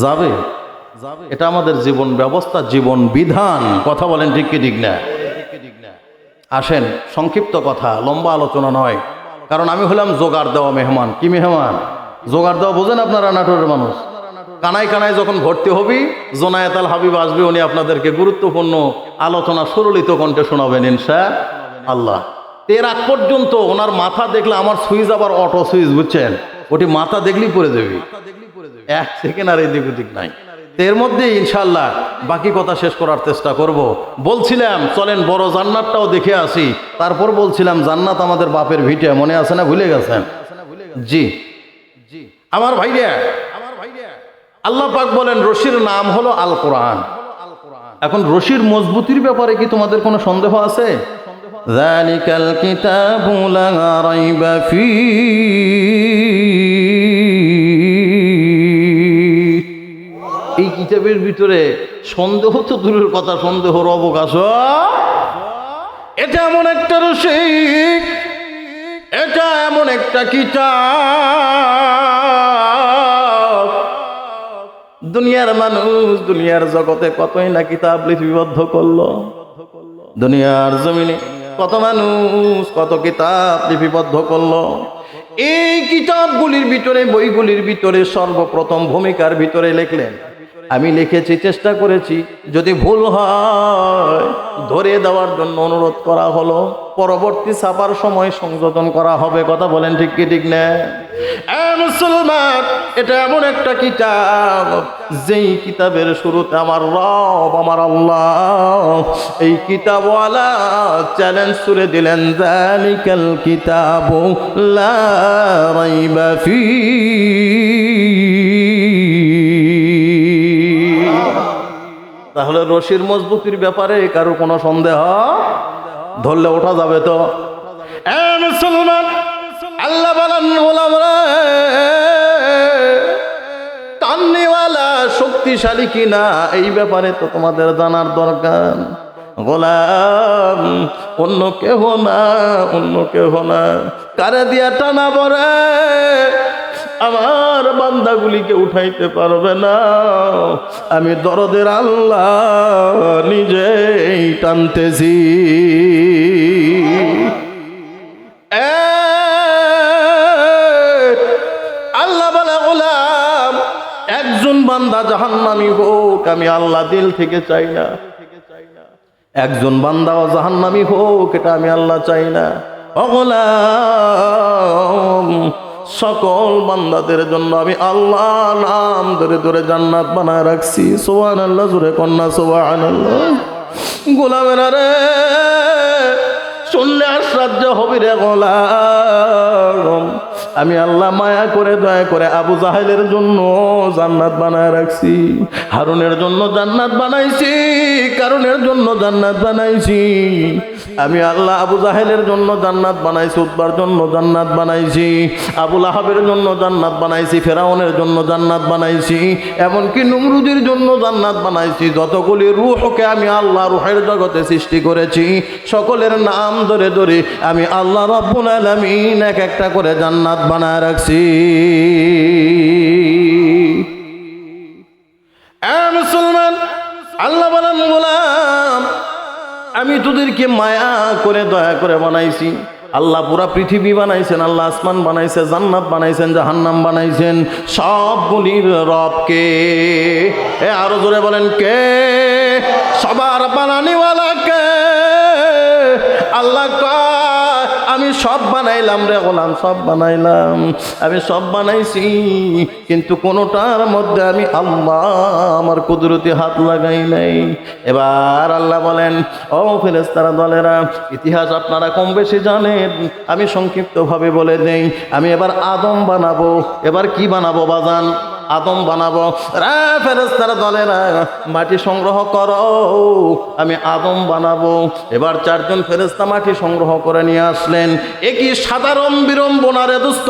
যাবে? এটা আমাদের জীবন ব্যবস্থা, জীবন বিধান। কথা বলেন ঠিক কি ঠিক না? আসেন, সংক্ষিপ্ত কথা, লম্বা আলোচনা নয়, কারণ আমি হলাম জোগাড় দেওয়া মেহমান। কি মেহমান? জোগাড় দেওয়া বোঝেন আপনারা? নাটোরের মানুষ কানায় কানায় যখন ভর্তি হবি, জোনায়েত আল হাবিব আসবে, উনি আপনাদেরকে গুরুত্বপূর্ণ আলোচনা সুরলিত কণ্ঠে শোনাবেন ইনশাআল্লাহ। এর আগ পর্যন্ত ওনার মাথা দেখলে আমার সুইচ আবার অটো সুইচ, বুঝছেন? ওটি মাথা দেখলেই পড়ে যাবে, 1 সেকেন্ড আর এদিক ওদিক নাই। এর মধ্যে ইনশাআল্লাহ বাকি কথা শেষ করার চেষ্টা করব। বলছিলাম চলেন বড় জান্নাতটাও দেখে আসি, তারপর বলছিলাম জান্নাত আমাদের বাপের ভিটে, মনে আছে না? ভুলে গেছেন? জি আমার ভাইরা, আল্লাহ পাক বলেন রশির নাম হলো আল কোরআন। এখন রশির মজবুতির ব্যাপারে কি তোমাদের কোনো সন্দেহ আছে? যালিকাল কিতাবু লা রাইবা ফীহি, এই কিতাবের ভিতরে সন্দেহ তো দূরের কথা, সন্দেহর অবকাশ। এটা এমন একটা রশি, এটা এমন একটা কিতাব, দুনিয়ার মানুষ দুনিয়ার জগতে কতই না কিতাব লিপিবদ্ধ করলো, দুনিয়ার জমিনে কত মানুষ কত কিতাব লিপিবদ্ধ করলো। এই কিতাবগুলির ভিতরে, বইগুলির ভিতরে সর্বপ্রথম ভূমিকার ভিতরে লিখলেন, আমি লিখেছি, চেষ্টা করেছি, যদি ভুল হয় ধরে দেওয়ার জন্য অনুরোধ করা হলো, পরবর্তী ছাপার সময় সংযোজন করা হবে। কথা বলেন ঠিক কি ঠিক না? মুসলমান, এটা এমন একটা কিতাব, যেই কিতাবের শুরুতে আমার রব, আমার আল্লাহ, এই কিতাবওয়ালা চ্যালেঞ্জ ছুড়ে দিলেন, যালিকাল কিতাবু লা রাইবা ফীহি। তাহলে রশির মজবুতির ব্যাপারে কারো কোনো সন্দেহ? ধরলে ওঠা যাবে তো? মুসলমান, আল্লাহ বলেন টাননেওয়ালা শক্তিশালী কিনা এই ব্যাপারে তো তোমাদের জানার দরকার। গোলাম অন্য কেহ না, অন্য কেহ না। কারে দিয়া টানা পড়ে আমার বান্দাগুলিকে উঠাইতে পারবে না, আমি দরদের আল্লাহ নিজেই টানতেছি। আল্লাহ বলে গোলাম, একজন বান্দা জাহান্নামী হোক আমি আল্লাহ দিল থেকে চাই না, একজন বান্দাও জাহান্নামী হোক এটা আমি আল্লাহ চাই না। ও গোলাম, সকল বান্দাদের জন্য আমি আল্লাহ নাম ধরে ধরে জান্নাত বানায় রাখছি। সুবহানাল্লাহ, জোরে কন্যা সুবহানাল্লাহ। গোলামেরা রে, শুনলে আশ্চর্য হবি রে গোলাম, আমি আল্লাহ মায়া করে দয়া করে আবু জাহেলের জন্য জান্নাত বানায় রাখছি, হারুনের জন্য জান্নাত বানাইছি, কারুনের জন্য জান্নাত বানাইছি। আমি আল্লাহ আবু জাহেলের জন্য জান্নাত বানাইছি, উতবার জন্য জান্নাত বানাইছি, আবু লাহাবের জন্য জান্নাত বানাইছি, ফেরাউনের জন্য জান্নাত বানাইছি, এমনকি নমরুদের জন্য জান্নাত বানাইছি। যতগুলি রূহকে আমি আল্লাহ রূহের জগতে সৃষ্টি করেছি, সকলের নাম ধরে ধরে আমি আল্লাহ রাব্বুল আলামিন এক একটা করে জান্নাত বানায় রাখছি। মুসলমান, আল্লাহ বলেন গোলাম, আমি তোদেরকে মায়া করে দয়া করে বানাইছি। আল্লাহ পুরা পৃথিবী বানাইছেন, আল্লাহ আসমান বানাইছে, জান্নাত বানাইছেন, জাহান্নাম বানাইছেন, সবগুলির রব কে? আরো জোরে বলেন কে? সবার বানানিওয়ালা কে? আল্লাহ কয় আমি সব বানাইলাম রে গোলাম, সব বানাইলাম, আমি সব বানাইছি, কিন্তু কোনোটার মধ্যে আমি আল্লাহ আমার কুদরতি হাত লাগাই নাই। এবার আল্লাহ বলেন, ও ফেরেশতারা দলেরা, ইতিহাস আপনারা কম বেশি জানেন, আমি সংক্ষিপ্তভাবে বলে দেই। আমি এবার আদম বানাবো। এবার কি বানাবো বাজান? আদম বানাবো। রে ফেরেশতার দলেরা, মাটি সংগ্রহ করো, আমি আদম বানাবো। এবার চারজন ফেরেশতা মাটি সংগ্রহ করে নিয়ে আসলেন। একই সাধারণ বিড়ম্বনা রে দোস্ত,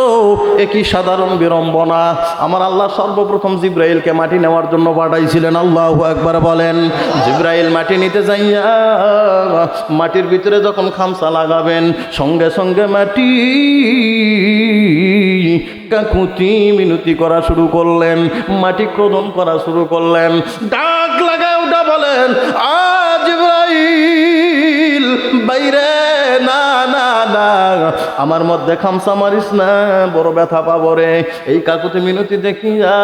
একই সাধারণ বিড়ম্বনা। আমার আল্লাহ সর্বপ্রথম জিব্রাইলকে মাটি নেওয়ার জন্য পাঠাইছিলেন। আল্লাহু আকবার বলেন। জিব্রাইল মাটি নিতে যাইয়া মাটির ভিতরে যখন খামসা লাগাবেন, সঙ্গে সঙ্গে মাটি কাকুতি মিনতি করা শুরু করলেন, মাটি ক্রোধন করা শুরু করলেন, ডাক লাগায় ওটা বলেন, জিব্রাইল বাইরে, না না না, আমার মধ্যে খামসা মারিস না, বড় ব্যথা পাবো রে। এই কাকুতি মিনতি দেখিয়া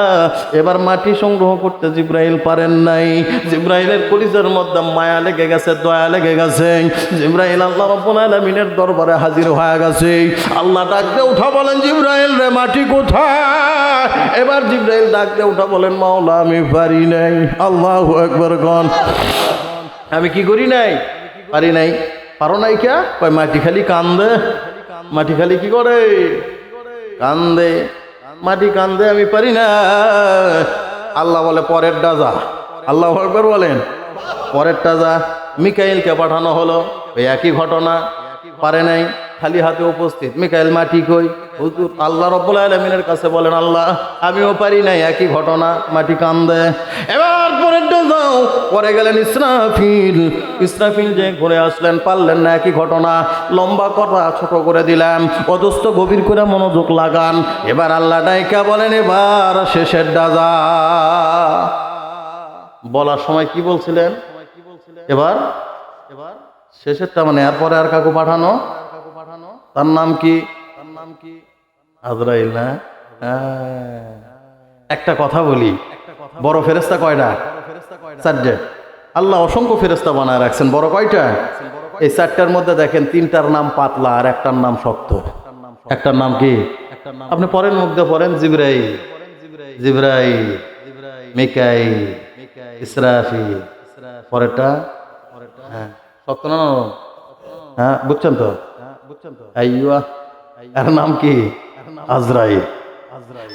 এবার মাটি সংগ্রহ করতে জিব্রাইল পারেন নাই। জিব্রাইলের কলিজার মধ্যে মায়া লেগে গেছে, দয়া লেগে গেছে। জিব্রাইল আল্লাহ রাব্বুল আলামিনের দরবারে হাজির হয়ে গেছে। আল্লাহ ডাকতে উঠা বলেন, জিব্রাইল রে মাটি কোথায়? এবার জিব্রাইল ডাকতে উঠা বলেন, মাওলা আমি পারি নাই। আল্লাহু আকবার গন, আমি কি করি নাই? পারি নাই। পারো নাই কে? কয় মাটি খালি কান্দে। মাটি খালি কি করে? কান্দে। মাটি কান্দে, আমি পারি না। আল্লাহ বলে পরের ডাজা। আল্লাহু আকবার বলেন। পরের ডাজা মিকাইলকে পাঠানো হলো, ওই একই ঘটনা, পারে নাই, খালি হাতে উপস্থিত। মিকাইল মাটি কই? হুজুর আল্লাহ রাব্বুল আলামিনের কাছে বলেন, আল্লাহ আমিও পারি নাই, একই ঘটনা, মাটি কান্দে। এবার পরেরটা যাও, পরে গেলেন ইসরাফিল। ইসরাফিল যে ঘুরে আসলেন, পারলেন না, একই ঘটনা, লম্বা কথা ছোট করে দিলাম। অদস্ত গভীর করে মনোযোগ লাগান। এবার আল্লাহ ডাইকা বলেন, এবার শেষের ডাজা। বলার সময় কি বলছিলেন? এবার এবার শেষেরটা মানে এরপরে আর কাকু পাঠানো, তার নাম কি? আজরাইল না? একটা কথা বলি, বড় ফেরেশতা কয়টা? চারটে। আল্লাহ অসংখ্য ফেরেশতা বানায় রাখছেন। বড় কয়টা? এই চারটার মধ্যে দেখেন তিনটার নাম পাতলা আর একটার নাম শক্ত। একটার নাম কি? আপনি পরের মধ্যে পড়েন, জিবরাইল, জিবরাইল, মিকাইল, ইসরাফিল। পরেরটা হ্যাঁ শক্ত না? হ্যাঁ বুঝছেন তো? আইয়ুয়া, এর নাম কি? আজরাইল।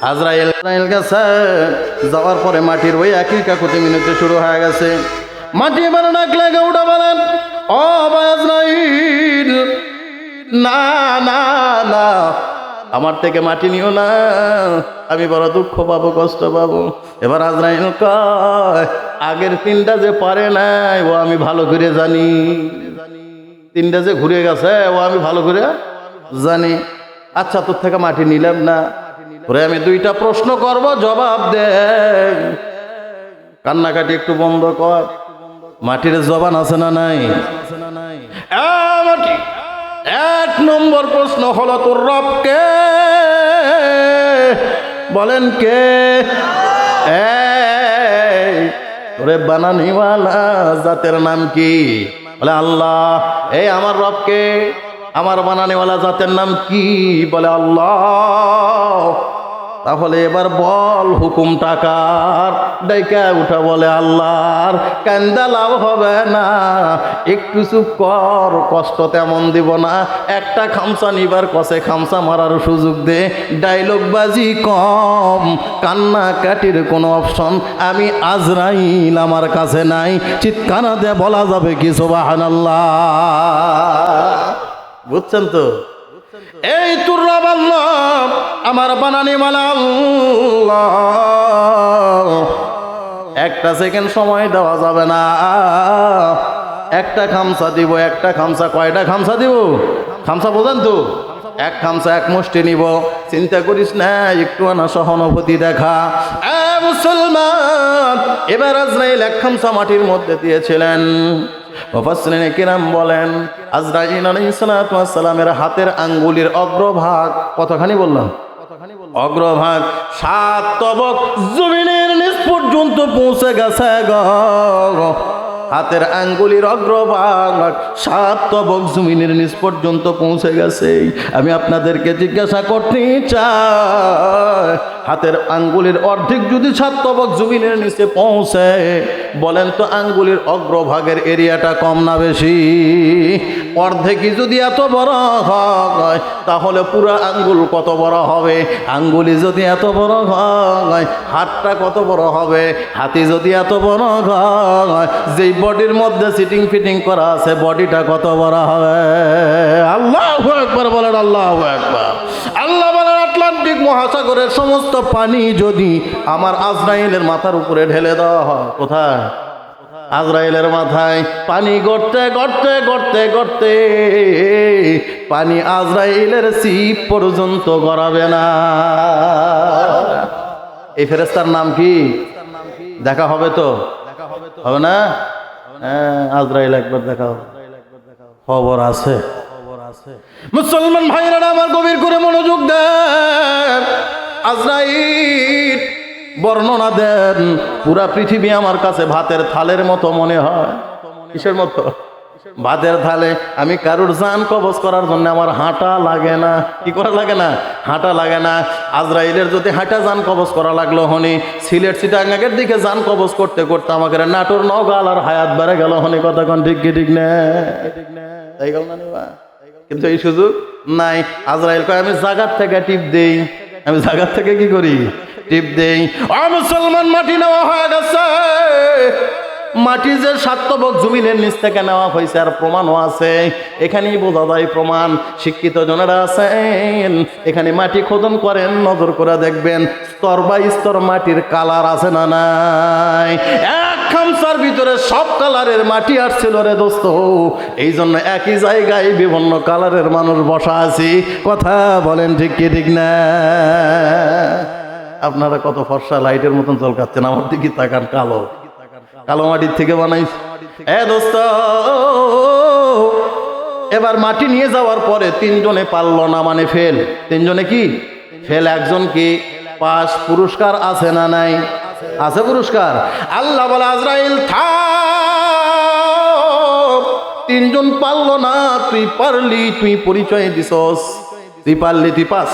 আজরাইল গেছে, যাওয়ার পরে মাটির ওই একই কাকুতি মিনতি শুরু হয়ে গেছে। মাটি এবার ডাক লাগে উঠা বলেন, ও ভাই আজরাইল, না না না, আমার থেকে মাটি নিও না, আমি বড় দুঃখ পাবো, কষ্ট পাবো। এবার আজরাইল কয়, আগের তিনটা যে পারে নাই ও আমি ভালো করে জানি। তিনটা যে ঘুরে গেছে ও আমি ভালো করে জানি। আচ্ছা তোর থেকে মাটি নিলাম না, ওরে আমি দুইটা প্রশ্ন করব, জবাব দে। কান্নাকাটি একটু বন্ধ কর। মাটির জবান আছে না নাই? মাটি, এক নম্বর প্রশ্ন হলো, তোর রব কে? বলেন কে? তোরে বানানিওয়ালা জাতের নাম কি? বলে আল্লাহ। এই আমার রব কে? আমার বানানিওয়ালা জাতের নাম কি? বলে আল্লাহ। তাহলে এবার বল হুকুম টাকার? ডাইকা উঠা বলে আল্লাহর। কান্দা লাভ হবে না, একটু চুপ কর, কষ্ট তেমন দিব না। একটা খামসা নিবার কষে খামসা মারার সুযোগ দে। ডায়লগ বাজি কম, কান্নাকাটির কোনো অপশন আমি আজরাইল আমার কাছে নাই। চিৎকার দিয়ে বলা যাবে কি সুবহানাল্লাহ? বুঝছেন তো? এই তোর রব আল্লাহ, আমার বানানি মালা আল্লাহ। একটা সেকেন্ড সময় দেওয়া যাবে না। একটা খামসা দিব, একটা খামসা। কয়টা খামসা দিব? খামসা বোঝেন তো? এক খামসা এক মুষ্টি নিব। চিন্তা করিস না, একটু না সহানুভূতি দেখা। মুসলমান, এবার আজরাইল এক খামসা মাটির মধ্যে দিয়েছিলেন। মুফাসসিরিনে কিরাম বলেন, আজরাইল আলাইহিস সালাতু ওয়াস সালামের হাতের আঙ্গুলের অগ্রভাগ কতখানি বললাম? অগ্রভাগ 7 তবক জমিনের নিচ পর্যন্ত পৌঁছে গেছে গো। হাতের আঙ্গুলির অগ্রভাগ 7 তবক জমিনের নিচ পর্যন্ত পৌঁছে গেছে। আমি আপনাদেরকে জিজ্ঞাসা করতে চাই, হাতের আঙ্গুলির অর্ধেক যদি 7 তবক জমিনের নিচে পৌঁছে, বলেন তো আঙ্গুলির অগ্রভাগের এরিয়াটা কম না বেশি? অর্ধেকই যদি এত বড় হয় তাহলে পুরো আঙ্গুল কত বড় হবে? আঙ্গুলি যদি এত বড় হয় হাতটা কত বড় হবে? হাতি যদি এত বড় হয়, যেই বডির মধ্যে সিটিং ফিটিং করা আছে বডিটা কত বড় হবে? আল্লাহু আকবার বলেন, আল্লাহু আকবার। আল্লাহ বলেন, আটলান্টিক মহাসাগরের সমস্ত পানি যদি আমার আজরাইলের মাথার উপরে ঢেলে দেওয়া হয়, কোথায়? আজরাইলের মাথায়। পানি গড়তে গড়তে গড়তে গড়তে পানি আজরাইলের সিপ পর্যন্ত গড়াবে না। এই ফেরেশতার নাম কি? দেখা হবে তো? হবে না? হ্যাঁ, আজরাইল একবার দেখা হবে, খবর আছে। মুসলমান ভাইরা আমার গভীর করে মনোযোগ দেন। আজরাইল বর্ণনা দেন, পুরা পৃথিবী আমার কাছে ভাতের থালের মতো মনে হয়। কিসের মতো? ভাতের থালে। আমি কারুর জান কবজ করার জন্য আমার হাঁটা লাগে না। কি করা লাগে না? হাঁটা লাগে না। আজরাইলের যদি হাঁটা জান কবজ করা লাগলো হনি, সিলেট চিটাগাঙ্গের দিকে জান কবজ করতে করতে আমাকে নাটোর নওগাঁ আর হায়াত বেড়ে গেল হনি। কথা কোন ঠিক কি ঠিক না? তাই গেল না? কিন্তু এই সুযোগ নাই। আজরাইল কয় আমি জাগার থেকে টিপ দেই। আমি জাগার থেকে কি করি? টিপ দেই। ও মুসলমান, মাটি নেওয়া হয়ে গেছে। মাটি যে 7 তবক জমিনের নিচ থেকে নেওয়া হয়েছে আর প্রমাণও আছে। এখানেই বোঝা যায় প্রমাণ। শিক্ষিত জনেরা আছেন, এখানে মাটি খোদন করেন, নজর করে দেখবেন স্তর বাই স্তর মাটির কালার আছে না নাই? এক খামসার ভিতরে সব কালারের মাটি আসছিল রে দোস্ত। এই জন্য একই জায়গায় বিভিন্ন কালারের মানুষ বসা আছি। কথা বলেন ঠিক কি ঠিক না? আপনারা কত ফর্সা লাইটের মতন চলকাচ্ছেন, আমার দিকে তাকান। কালো কালো মাটির থেকে বানাইছে। দোস্ত, এবার মাটি নিয়ে যাওয়ার পরে 3 জনে পারল না, মানে ফেল। 3 জনে কি ফেল? একজন কি পাস? পুরস্কার আছে না নাই? আছে পুরস্কার। আল্লাহ বলে, আজরাইল থাম, 3 জন পারল না, তুই পারলি, তুই পরিচয় দিছস, তুই পারলি, তুই পাস,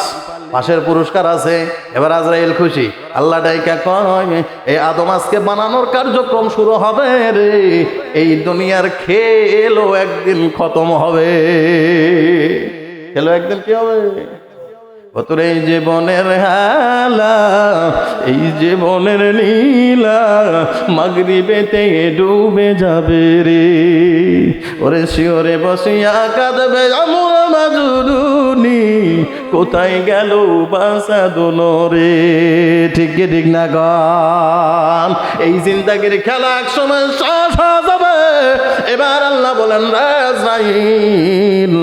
পাশের পুরস্কার আছে। এবার আজরাইল খুশি। আল্লাহ ডাইকা কয়, এই আদম আজকে বানানোর কার্যক্রম শুরু হবে রে। এই দুনিয়ার খেলও একদিন খতম হবে। খেলো একদিন কি হবে? তোর এই জীবনের হালা, এই জীবনের নীলা মাগরিবেতে ডুবে যাবে রে। ওরে শিওরে বসিয়া কাঁদবে আমর মাজুরুনি, কোথায় গেল বাসাদুন রে। ঠিক কি ঠিক না গান? এই জিন্দাগির খেলা এক সময় শেষ হয়ে যাবে। এবার আল্লাহ বলেন, আজরাইল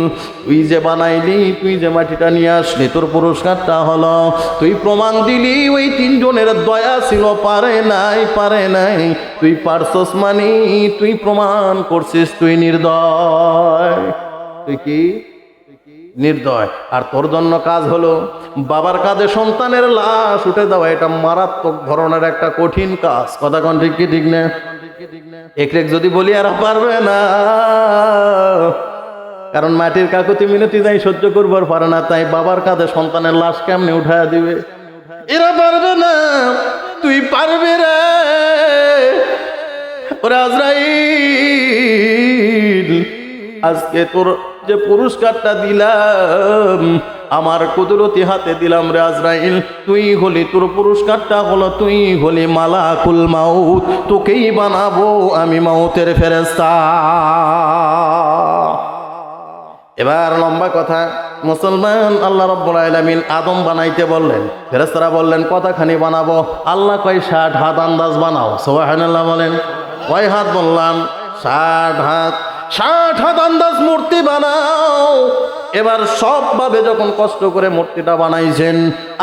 তুই যে বানাইলি, তুই যে মাটিটা নিয়ে আসলি, তোর পুরস্কারটা হলো তুই প্রমাণ দিলি ওই 3 জনের দয়া ছিল, পারে নাই, পারে নাই। তুই পারছস মানি তুই প্রমাণ করছিস তুই নির্দয়। তুই কি নির্দয়। আর তোর জন্য কাজ হলো বাবার কাঁধে সন্তানের লাশ উঠে দেওয়া। এটা মারাত্মক ধরনের একটা কঠিন কাজ। কথা কোন ঠিক কি ঠিক না? একরেক যদি বলি আর পারবে না, কারণ মাটির কাকুতি মিনতি যাই সহ্য করবার পারে না। তাই বাবার কাঁধে সন্তানের লাশ কেমনে উঠায় দিবে? এরা পারবে না, তুই পারবি রে। ওরে আজরাইল, আজকে তোর যে পুরস্কারটা দিলাম আমার কুদরতি হাতে দিলাম রে আজরাইল। তুই হলি, তোর পুরস্কারটা হলো তুই হলি মালাকুল মাউত। তোকেই বানাবো আমি মাউতের ফেরেশতা। এবার লম্বা কথা। মুসলমান, আল্লাহ রাব্বুল আলামিন আদম বানাইতে বললেন, ফেরেশতারা বললেন কতখানি বানাবো? আল্লাহ কয় 60 হাত আন্দাজ বানাও। সুবহানাল্লাহ বলেন। কয় হাত বললাম? 60 হাত। 60 হাত আন্দাজ মূর্তি বানাও। এবার সবভাবে যখন কষ্ট করে মূর্তিটা বানাইছেন,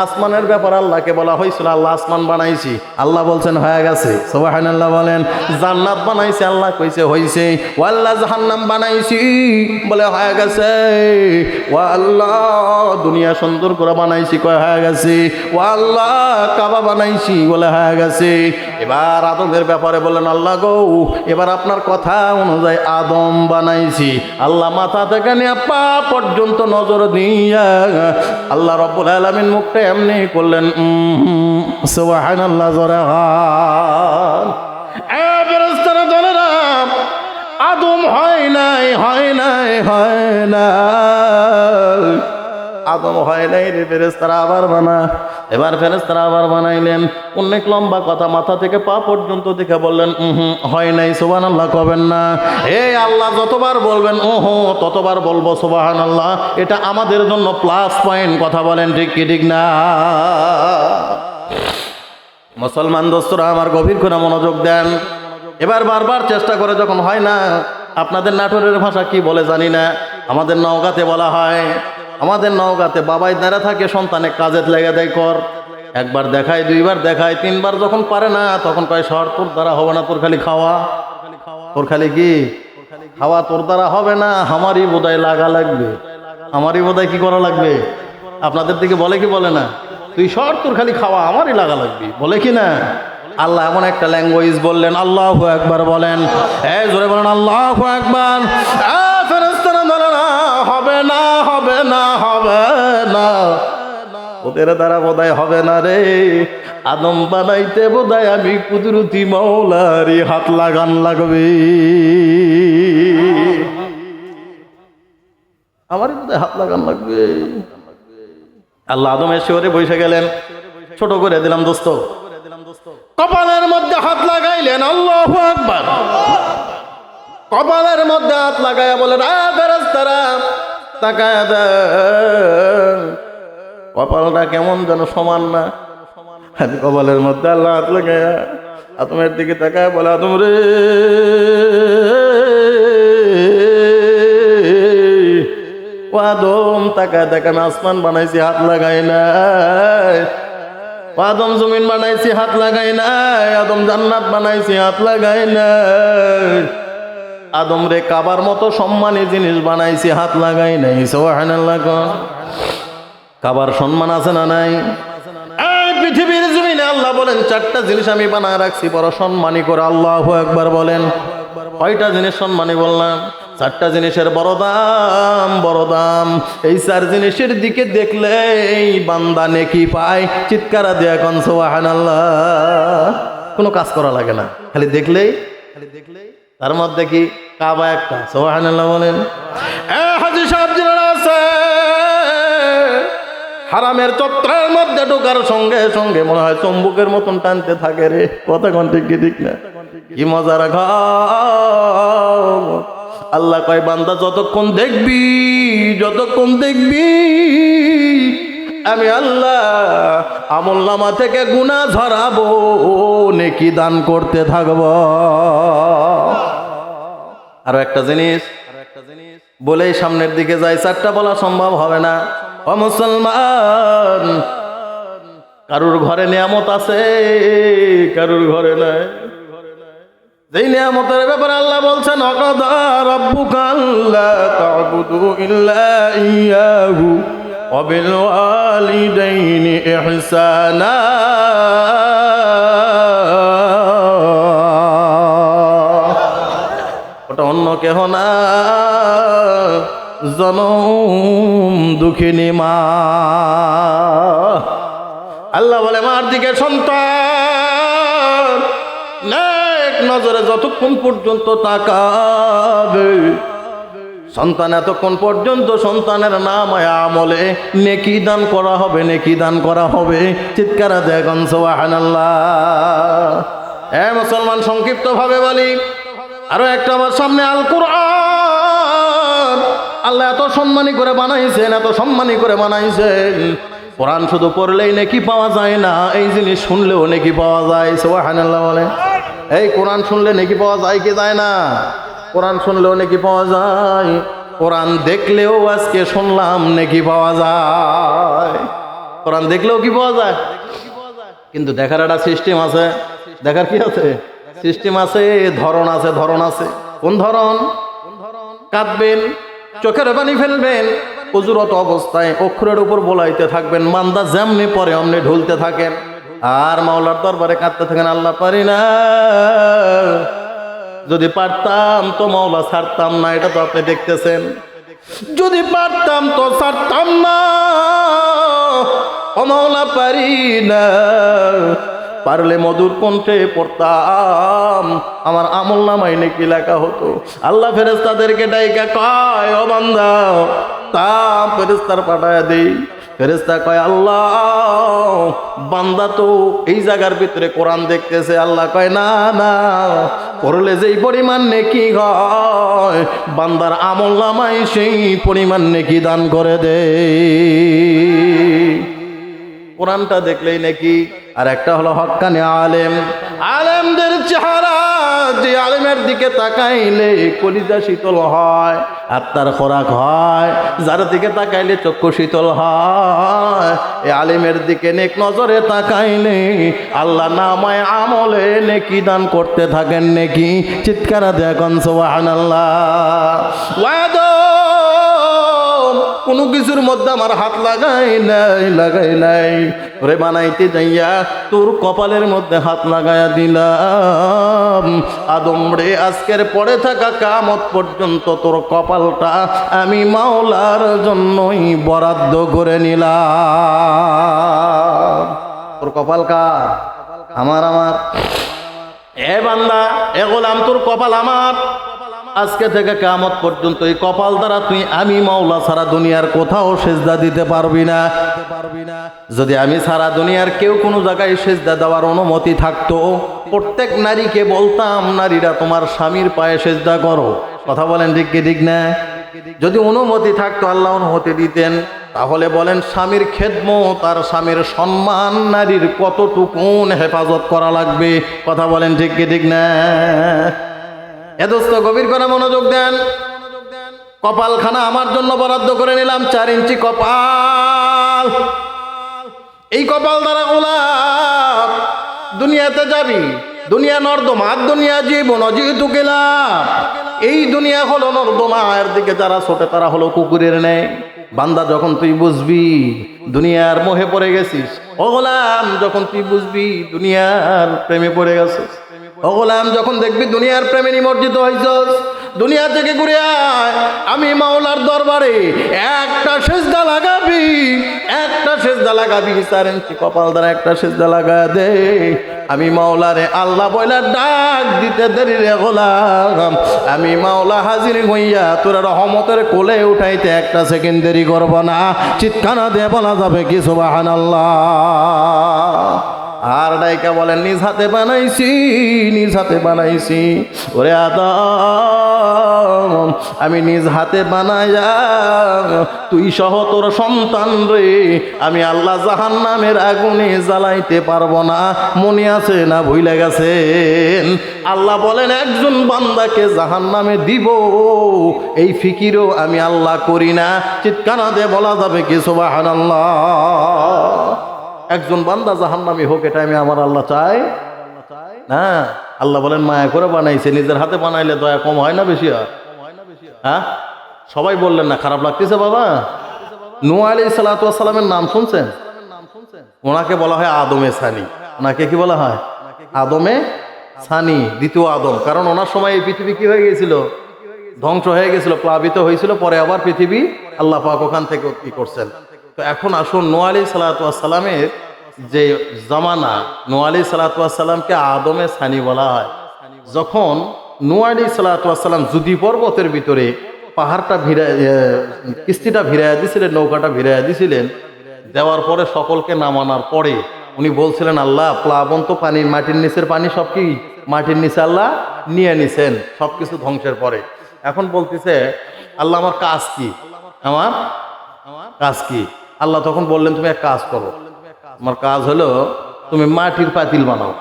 আসমানের ব্যাপার আল্লাহকে বলা হয়েছিল, আল্লাহ আসমান বানাইছি, আল্লাহ বলছেন হয়ে গেছে, সুবহানাল্লাহ বলেন। জান্নাত বানাইছে, আল্লাহ কইছে হইছে। ও আল্লাহ জাহান্নাম বানাইছি, বলে হয়ে গেছে। ও আল্লাহ দুনিয়া সুন্দর করে বানাইছি, কয় হয়ে গেছে। ও আল্লাহ কাবা বানাইছি, বলে হয়ে গেছে। এবার আদমের ব্যাপারে বলেন আল্লাহ গো, এবার আপনার কথা অনুযায়ী আদম বানাইছি। আল্লাহ মাথা থেকে নিয়ে পা পর্যন্ত নজর দিয়া আল্লাহ রাব্বুল আলামিন মুখটা এমনি করলেন, সুবহানাল্লাহ জোরে হান। ফেরেশতারা জানেরা আদম হয় নাই, হয় নাই, হয় না, আদম হয় নাই রে, ফেরেশতারা আবার বানা। এবার ফেরেশতারা আবার বানাইলেন, অনেক লম্বা কথা, মাথা থেকে পা পর্যন্ত দেখে বললেন হয় নাই, সুবহানাল্লাহ কবেন না। এই আল্লাহ যতবার বলবেন ওহো ততবার বলবো সুবহানাল্লাহ। এটা আমাদের জন্য প্লাস পয়েন্ট, কথা বলেন ঠিক কি ঠিক না? মুসলমান দোস্তরা আমার গভীর করে মনোযোগ দেন। এবার বারবার চেষ্টা করে যখন হয় না, আপনাদের নাটোরের ভাষা কি বলে জানি না, আমাদের নওগাঁতে বলা হয়, আমাদের নওগাঁতে বাবাই দাঁড়া থাকে, সন্তানে কাজে লেগে দেয় কর। একবার দেখায়, দুইবার দেখায়, তিনবার যখন পারে না তখন কয় সর, তোর দ্বারা হবে না, তোর খালি খাওয়া, তোর খালি কি খাওয়া, তোর দ্বারা হবে না, আমারই বোধহয় লাগা লাগবে, আমারই বোধহয় কি করা লাগবে। আপনাদের দিকে বলে কি বলে না, তুই সর, তোর খালি খাওয়া, আমারই লাগা লাগবে, বলে কি না? আল্লাহ এমন একটা ল্যাঙ্গুয়েজ বললেন, আল্লাহু আকবার বলেন, জোরে বলেন আল্লাহু আকবার। ফেরেশতারা বলেন হবে না, হবে না, হবে না, ওদের দ্বারা বোধহয় হবে না রে। আদম বানাইতে বোধহয় আমি কুদরতি মাওলারই হাত লাগান লাগবে, আমারই বোধহয় হাত লাগান লাগবে। আল্লাহ আদমের শিওরে বসে গেলেন, ছোট করে দিলাম দোস্ত, কপালের মধ্যে হাত লাগাইলেন, আল্লাহু আকবার। কপালের মধ্যে হাত লাগাইয়া বলেন ফেরেশতারা তাকায়া দেন, কপালটা কেমন যেন সমান না। আমি কপালের মধ্যে আল্লাহ হাত লাগাইয়া আদমের দিকে তাকায় বলে, আদম রে, ও আদম তাকায় দেখ, আমি আসমান বানাইছি, হাত লাগাই নাই। আদম জমিন বানাইছি, হাত লাগাই নাই। আদম জান্নাত বানাইছি, হাত লাগাই নাই। আদম রে কাবার মতো সম্মানী জিনিস বানাইছি, হাত লাগাই নাই। সুবহানাল্লাহ। কাবার সম্মান আছে না নাই? এই পৃথিবীর জমিনে আল্লাহ বলেন চারটা জিনিস আমি বানায় রাখছি বড় সম্মানী করে, আল্লাহু আকবার বলেন। কয়টা জিনিস সম্মানী বললাম? চারটা জিনিসের বড় দাম, বড় দাম। এই চার জিনিসের দিকে দেখলে এই বান্দা নেকি পায়, চিৎকার দিয়ে এখন সুবহানাল্লাহ। কোনো কাজ করা লাগে না, খালি দেখলেই, তার মধ্যে কি কাবা একটা, সুবহানাল্লাহ বলেন। হাজী সাহেব যারা আছে, হারামের চত্বরের মধ্যে ঢোকার সঙ্গে সঙ্গে মনে হয় চম্বুকের মতন টানতে থাকে রে, কথা কোন ঠিক কি ঠিক না? কি মজার ঘর। আল্লাহ কয় বান্দা যতক্ষণ দেখবি, যতক্ষণ দেখবি আমি আল্লাহ আমলনামা থেকে গুনাহ ঝরাবো, নেকি দান করতে থাকবো। আরো একটা জিনিস বলেই সামনের দিকে যাই, চারটা বলা সম্ভব হবে না। ও মুসলমান, কারুর ঘরে নিয়ামত আছে, কারুর ঘরে নাই। যেই নিয়ামতের ব্যাপারে আল্লাহ বলছেন, ওয়াকাদা রাব্বুকা আল্লা তা'বুদু ইল্লা ইয়্যাহু ওয়া বিল ওয়ালিদাইনি ইহসানা। ওটা অন্য কেহ না, জনম দুঃখিনী মা। আল্লাহ বলে মার দিকে সন্তান নেক নজরে যতক্ষণ পর্যন্ত তাকাবে, সন্তান এতক্ষণ পর্যন্ত সন্তানের নাম আমলে নেকি দান করা হবে, নেকি দান করা হবে। চিৎকার দেখুন সুবহানাল্লাহ। মুসলমান সংক্ষিপ্ত ভাবে বলি, আরো একটা আমার সামনে আল কোরআন। আল্লাহ এত সম্মানী করে বানাইছেন, এত সম্মানী করে বানাইছেন। কোরআন শুধু পড়লেই নেকি পাওয়া যায় না, এই জিনিস শুনলেও নেকি পাওয়া যায়। সুবহানাল্লাহ বলে। এই কোরআন শুনলে নেকি পাওয়া যায় কি যায় না? কোরআন শুনলেও নেকি পাওয়া যায়। কোরআন দেখলেও আজকে শুনলাম নেকি পাওয়া যায়। কোরআন দেখলেও কি পাওয়া যায়? কিন্তু দেখার একটা সিস্টেম আছে। দেখার কি আছে? সিস্টেম আছে, ধরন আছে। ধরন আছে। কোন ধরন? কাঁদবেন, চোখের পানি ফেলবেন, অজুরত অবস্থায় অক্ষরের উপর বলাইতে থাকবেন, মান্দা যেমনি পরে অমনি ঢুলতে থাকেন, আর মাওলার দরবারে কাঁদতে থাকেন, আল্লাহ পারি না, যদি পারতাম তো মাওলা ছাড়তাম না। এটা তো আপনি দেখতেছেন। যদি পারতাম তো ছাড়তাম না, ও মাওলা পারি না, পারলে মধুর কণ্ঠে পড়তাম, আমার আমল নামায় নেকি লেখা হতো। আল্লাহ ফেরেশতাদেরকে ডাইকা কয়, ও বান্দা, তা ফেরেশতার পাঠায় দেই। ফেরেশতা কয়, আল্লাহ, বান্দা তো এই জায়গার ভিতরে কোরআন দেখতেছে। আল্লাহ কয়, না না, পড়লে যেই পরিমাণ নেকি হয়, বান্দার আমল নামায় সেই পরিমাণ নেকি দান করে দে। কোরআনটা দেখলেই নাকি। আর একটা হলো হক্কানি আলেম। আলেমদের চেহারা, যে আলেমের দিকে তাকাইলে কলিজা শীতল হয়, আত্মার খোরাক হয়, যার দিকে তাকাইলে চক্ষু শীতল হয়, এই আলেমের দিকে নেক নজরে তাকাইলে আল্লাহ নামায় আমলে নেকি দান করতে থাকেন। নেকি চিৎকার দেখুন সুবহানাল্লাহ। কোনো কিছুর মধ্যে আমার হাত লাগাই নাই ওরে বানাইতে যাইয়া তোর কপালের মধ্যে হাত লাগাইয়া দিলাম। আদম রে, আজকের পরে থাকা কিয়ামত পর্যন্ত তোর কপালটা আমি মাওলার জন্যই বরাদ্দ করে নিলাম। তোর কপাল কার? আমার। এ বান্দা, এ গোলাম, তোর কপাল আমার। আজকে থেকে কিয়ামত পর্যন্ত এই কপাল দ্বারা তুই আমি মাওলা সারা দুনিয়ার কোথাও সেজদা দিতে পারবি না। যদি আমি সারা দুনিয়ার কেউ কোনো জায়গায় সেজদা দেওয়ার অনুমতি থাকতো, প্রত্যেক নারীকে বলতাম, নারীরা তোমার স্বামীর পায়ে সেজদা করো। কথা বলেন ঠিক কি ঠিক না? যদি অনুমতি থাকতো, আল্লাহ অনুমতি দিতেন, তাহলে বলেন স্বামীর খেদমত আর স্বামীর সম্মান নারীর কতটুকুন হেফাজত করা লাগবে। কথা বলেন ঠিক কি ঠিক না? এ দোস্ত, গভীর করে মনোযোগ দেন। কপালখানা আমার জন্য বরাদ্দ করে নিলাম, 4 ইঞ্চি কপাল। এই কপাল দ্বারা গোলাপ দুনিয়াতে যাবি। দুনিয়া নর্দমা, দুনিয়া জীবন অজিতু গেলাম। এই দুনিয়া হলো নর্দমা, এর দিকে যারা ছোটে তারা হলো কুকুরের ন্যায়। বান্দা, যখন তুই বুঝবি দুনিয়ার মোহে পড়ে গেছিস, ও গোলাম, যখন তুই বুঝবি দুনিয়ার প্রেমে পড়ে গেছিস, ও গোলাম, যখন দেখবি দুনিয়ার প্রেমে নিমজ্জিত হইছস, দুনিয়া থেকে ঘুরে আয়, আমি মাওলার দরবারে একটা সেজদা লাগাবি। 4 ইঞ্চি কপাল দ্বারা একটা সেজদা লাগা দে। আমি মাওলারে আল্লাহ বইলা ডাক দিতে দেরি রে গোলাম, আমি মাওলা হাজির হইয়া তোর রহমতের কোলে উঠাইতে একটা সেকেন্ড দেরি করব না। চিৎকানা দিয়ে বলা যাবে কি সুবহানাল্লাহ। আর ডাইকা বলেন, নিজ হাতে বানাইছি। ওরে আদম, আমি নিজ হাতে বানাইয়া তুই সহ তোর সন্তান রে আমি আল্লাহ জাহান্নামের আগুনে জ্বালাইতে পারবো না। মনে আছে না ভুলে গেছেন? আল্লাহ বলেন, একজন বান্দাকে জাহান্নামে দিব, এই ফিকিরও আমি আল্লাহ করি না। চিৎকানা দিয়ে বলা যাবে কি সুবহানাল্লাহ। একজন বান্দা জাহান্নামী হোক, এটা আমি আমার আল্লাহ চাই না। আল্লাহ বলেন, মায়া করে বানাইছে, নিজের হাতে বানাইলে দয়া কম হয় না বেশি হয়? হ্যাঁ, সবাই বললেন না? খারাপ লাগতেছে বাবা? নূহ আলাইহিস সালাতু ওয়াস সালামের নাম শুনছেন? ওনাকে বলা হয় আদমে সানি। ওনাকে কি বলা হয়? আদমে সানি, দ্বিতীয় আদম। কারণ ওনার সময় এই পৃথিবী কি হয়ে গেছিল? ধ্বংস হয়ে গেছিল, প্লাবিত হয়েছিল। পরে আবার পৃথিবী আল্লাহ পাক ওখান থেকে কি করছেন। তো এখন আসুন, নূহ আলাইহিস সালাতু ওয়াস সালামের যে জামানা, নূহ আলাইহিস সালাতু ওয়াস সালামকে আদমে সানি বলা হয়। যখন নূহ আলাইহিস সালাতু ওয়াস সালাম জুদি পর্বতের ভিতরে পাহাড়টা কিস্তিটা ভিড়াইয়া দিছিলেন, নৌকাটা ভিড়াইয়া দিছিলেন, দেওয়ার পরে সকলকে নামানোর পরে উনি বলছিলেন, আল্লাহ, প্লাবন্ত পানি, মাটির নিচের পানি সব কি মাটির নিচে আল্লাহ নিয়ে নিছেন, সবকিছু ধ্বংসের পরে। এখন বলতেছে, আল্লাহ, আমার কাজ কি? আমার কাজ কি? আল্লাহ তখন বললেন, তুমি এক কাজ করো, আমার কাজ হলো তুমি মাটির পাতিল বানাও।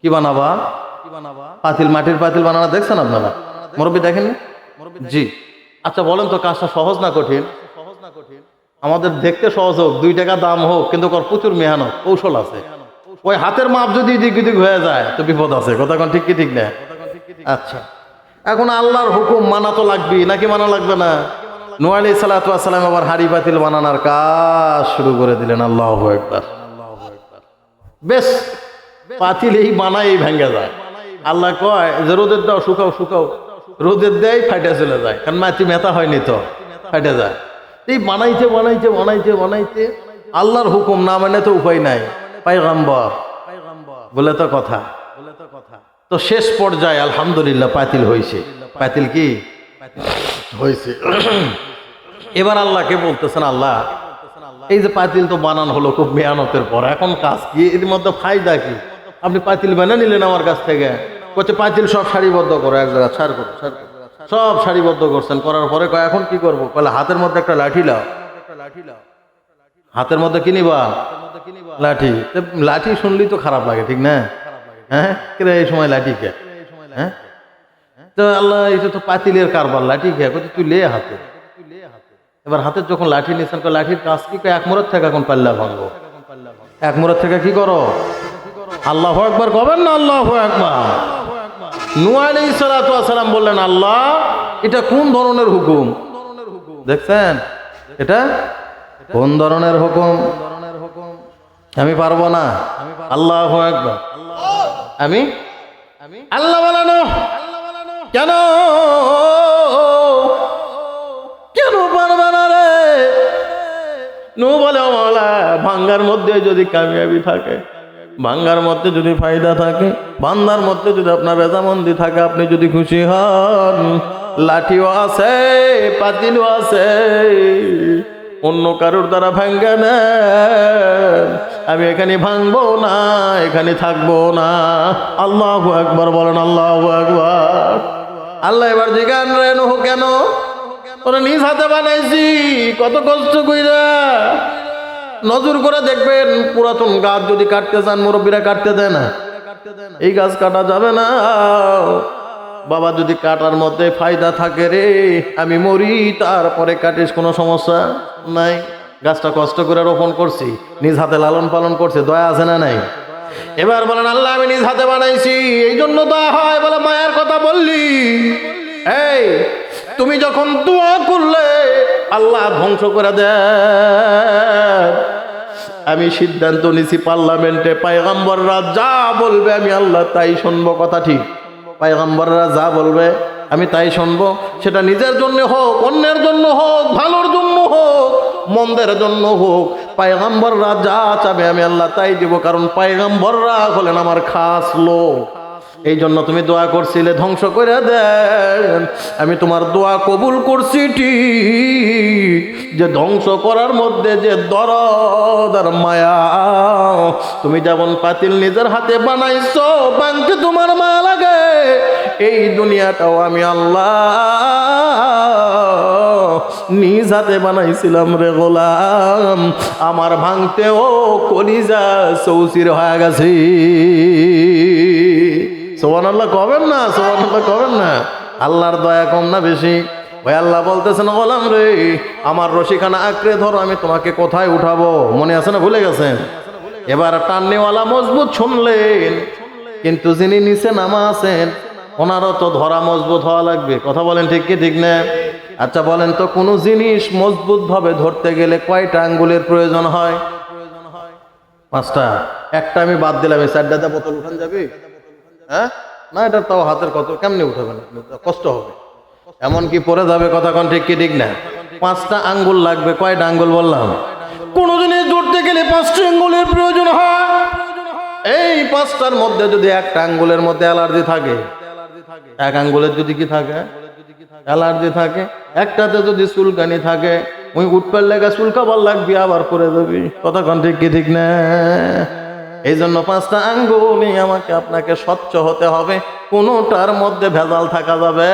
কি বানাবা? পাতিল, মাটির পাতিল বানানো দেখছেন আপনারা? মুরব্বী দেখেন, জি। আচ্ছা বলেন তো কাজটা সহজ না কঠিন? আমাদের দেখতে সহজ হোক, 2 টাকা দাম হোক, কিন্তু প্রচুর মেহনত কৌশল আছে। ওই হাতের মাপ যদি এদিক ওদিক হয়ে যায় তো বিপদ আছে। কথা কোন ঠিক কি ঠিক না? আচ্ছা, এখন আল্লাহর হুকুম মানা তো লাগবে নাকি মানা লাগবে না? নূহ আলাইহিস সালাতু ওয়াস সালাম আবার হাড়ি পাতিল বানানোর কাজ শুরু করে দিলেন। আল্লাহু আকবার। বেশ, পাতিল এই বানাই এই ভেঙে যায়। আল্লাহ কয় যে রোদের দাও, শুকাও শুকাও, রোদের দেয় ফাইটে চলে যায়, কারণ মাটি মেথা হয়নি তো ফাইটে যায়। এই বানাইছে বানাইছে বানাইছে বানাইছে, আল্লাহর হুকুম না মানে তো উপায় নাই, পয়গম্বর বলে তো কথা। তো শেষ পর্যায়ে আলহামদুলিল্লাহ পাতিল হয়েছে। পাতিল কি হয়েছে? এবার আল্লাহকে বলতেছেন, আল্লাহ এই যে পাতিল তো বানানো হলো খুব মেহনতের পর, এখন কাজ কি, এর মধ্যে ফায়দা কি? আপনি পাতিল বানিয়ে নিলেন আমার কাছ থেকে। বলছে পাতিল সব সারিবদ্ধ করো, এক জায়গায় ছাড় করো, সব সারিবদ্ধ করছেন। করার পরে কয় এখন কি করবো? বলে হাতের মধ্যে একটা লাঠি লাও। হাতের মধ্যে কি নিবা? লাঠি। লাঠি শুনলেই তো খারাপ লাগে, ঠিক না? হ্যাঁ, এই সময় লাঠি কে? হ্যাঁ, তো আল্লাহ এটা তো পাতিলের কারবার, লাঠি কে? তুই লে হাতে। এবার হাতের যখন লাঠি নিয়েছেন, লাঠির কাজ কি? এক মুরত থেকে এখন পাল্লা ভাঙবো। এক মুরত থেকে কি করো? আল্লাহু আকবার কবেন না? আল্লাহু আকবার। নূহ আলাইহিস সালাতু ওয়াস সালাম বললেন, আল্লাহ এটা কোন ধরনের হুকুম? দেখছেন এটা কোন ধরনের হুকুম? আমি পারবো না। আল্লাহু আকবার। আমি আল্লাহ বানানো কেন কেন পারবে না রে? নূহ বলে, মাওলা ভাঙ্গার মধ্যে যদি কামিয়াবি থাকে, ভাঙ্গার মধ্যে যদি ফায়দা থাকে, বান্দার মধ্যে যদি আপনার রেজামন্দি থাকে, আপনি যদি খুশি হন, লাঠিও আছে পাতিলও আছে, অন্য কারোর দ্বারা ভাঙ্গা নেন, আমি এখানে ভাঙবো না, এখানে থাকবো না। আল্লাহু আকবার বলেন, আল্লাহু আকবার। আল্লাহ এবার জিজ্ঞান রে নূহ কেন? ওরা নিজ হাতে বানাইছি, কত কষ্ট কইরা। নজর করে দেখবেন, পুরাতন গাছ যদি কাটতে চান, মুরব্বীরা কাটতে দেয় না, এই গাছ কাটা যাবে না। বাবা যদি কাটার মধ্যে ফায়দা থাকে রে, আমি মরি তারপরে কাটিস, কোনো সমস্যা নাই। গাছটা কষ্ট করে রোপণ করছি, নিজ হাতে লালন পালন করছে, দয়া আছে না নাই? এবার বলেন, আল্লাহ আমি নিজ হাতে বানাইছি, এই জন্য দয়া হয়। বলে মায়ের কথা বললি, এই তুমি যখন দোয়া করলে আল্লাহ ধ্বংস করে দেয়, আমি সিদ্ধান্ত নিছি পার্লামেন্টে পয়গম্বররা যা বলবে আমি আল্লাহ তাই শুনবো। কথা ঠিক? পয়গম্বররা যা বলবে আমি তাই শুনবো, সেটা নিজের জন্য হোক, অন্যের জন্য হোক, ভালোর জন্য হোক, মন্দের জন্য হোক, পয়গম্বররা যা চাবে আমি আল্লাহ তাই দিব, কারণ পয়গম্বররা হলেন আমার খাস লোক। এই জন্য তুমি দোয়া করছিলে ধ্বংস করে দেন, আমি তোমার দোয়া কবুল করছি ঠিক, যে ধ্বংস করার মধ্যে যে দরদ আর মায়া, তুমি যেমন পাতিল নিজের হাতে বানাইছো, ভাঙতে তোমার মায়া লাগে, এই দুনিয়াটাও আমি আল্লাহ নিজ হাতে বানাইছিলাম রে গোলাম, আমার ভাঙতেও কলিজা চৌচির হয়ে গেছে। সুবহানাল্লাহ কবেন না? সুবহানাল্লাহ কবেন না? আল্লাহর দয়া কম না বেশি? ওই আল্লাহ বলতেছেন, গোলাম রে আমার রশিখানা আঁকড়ে ধরো, আমি তোমাকে কোথায় উঠাবো? মনে আছে না? ভুলে গেছেন? এবার টাননেওয়ালা মজবুত শুনলেন, কিন্তু যিনি নিচে নামা আছেন ওনারও তো ধরা মজবুত হওয়া লাগবে। কথা বলেন ঠিক কি ঠিক না? আচ্ছা বলেন তো, কোনো জিনিস মজবুত ভাবে ধরতে গেলে কয়টা আঙ্গুলের প্রয়োজন হয়? 5টা। একটা আমি বাদ দিলাম, এই 4টা বোতল উঠান যাবে? হ্যাঁ না, এটা তাও হাতের কত, কেমনি উঠাবেন? কষ্ট হবে, এমনকি পরে যাবে। কথা কোন ঠিক কি ঠিক না? 5টা আঙ্গুল লাগবে। কয়টা আঙ্গুল বললাম? কোন জিনিস ধরতে গেলে 5টা আঙ্গুলের প্রয়োজন হয়। এই 5টার মধ্যে যদি একটা আঙ্গুলের মধ্যে অ্যালার্জি থাকে, এক আঙ্গুলের যদি কি থাকে অ্যালার্জি থাকে, একটাতে যদি চুলকানি থাকে, ওই উঠপার লেগা চুলকাবার লাগবে, আবার পরে যাবি। কথা কোন ঠিক কি ঠিক না? এই জন্য 5টা আঙ্গুলই আমাকে আপনাকে স্বচ্ছ হতে হবে, কোনোটার মধ্যে ভেজাল থাকা যাবে?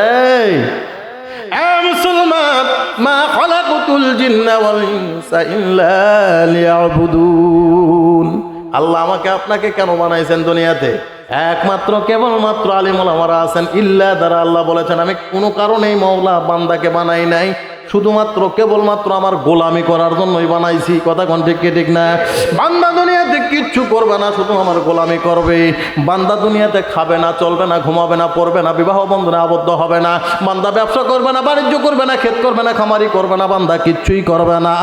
মুসলমান, মা খালাকুতুল জিন্না ওয়াল ইনসা ইল্লা লিয়াবুদুন, আল্লাহ আমাকে আপনাকে কেন বানাইছেন দুনিয়াতে? একমাত্র কেবলমাত্র আলিমুল আমারা আছেন ইল্লা দ্বারা আল্লাহ বলেছেন আমি কোনো কারণেই মওলা বান্দাকে বানাই নাই, শুধুমাত্র কেবলমাত্র আমার গোলামি করার জন্যই বানাইছি। কথা কোন ঠিক কি ঠিক না? বান্দা দুনিয়াতে কিচ্ছু করবে না, শুধু আমার গোলামি করবে। বান্দা দুনিয়াতে খাবে না, চলবে না, ঘুমাবে না, পড়বে না, বিবাহ বন্ধনে আবদ্ধ হবে না, বান্দা ব্যবসা করবে না, বাণিজ্য করবে না, ক্ষেত করবে না, খামারি করবে না, বান্দা কিচ্ছুই করবে না।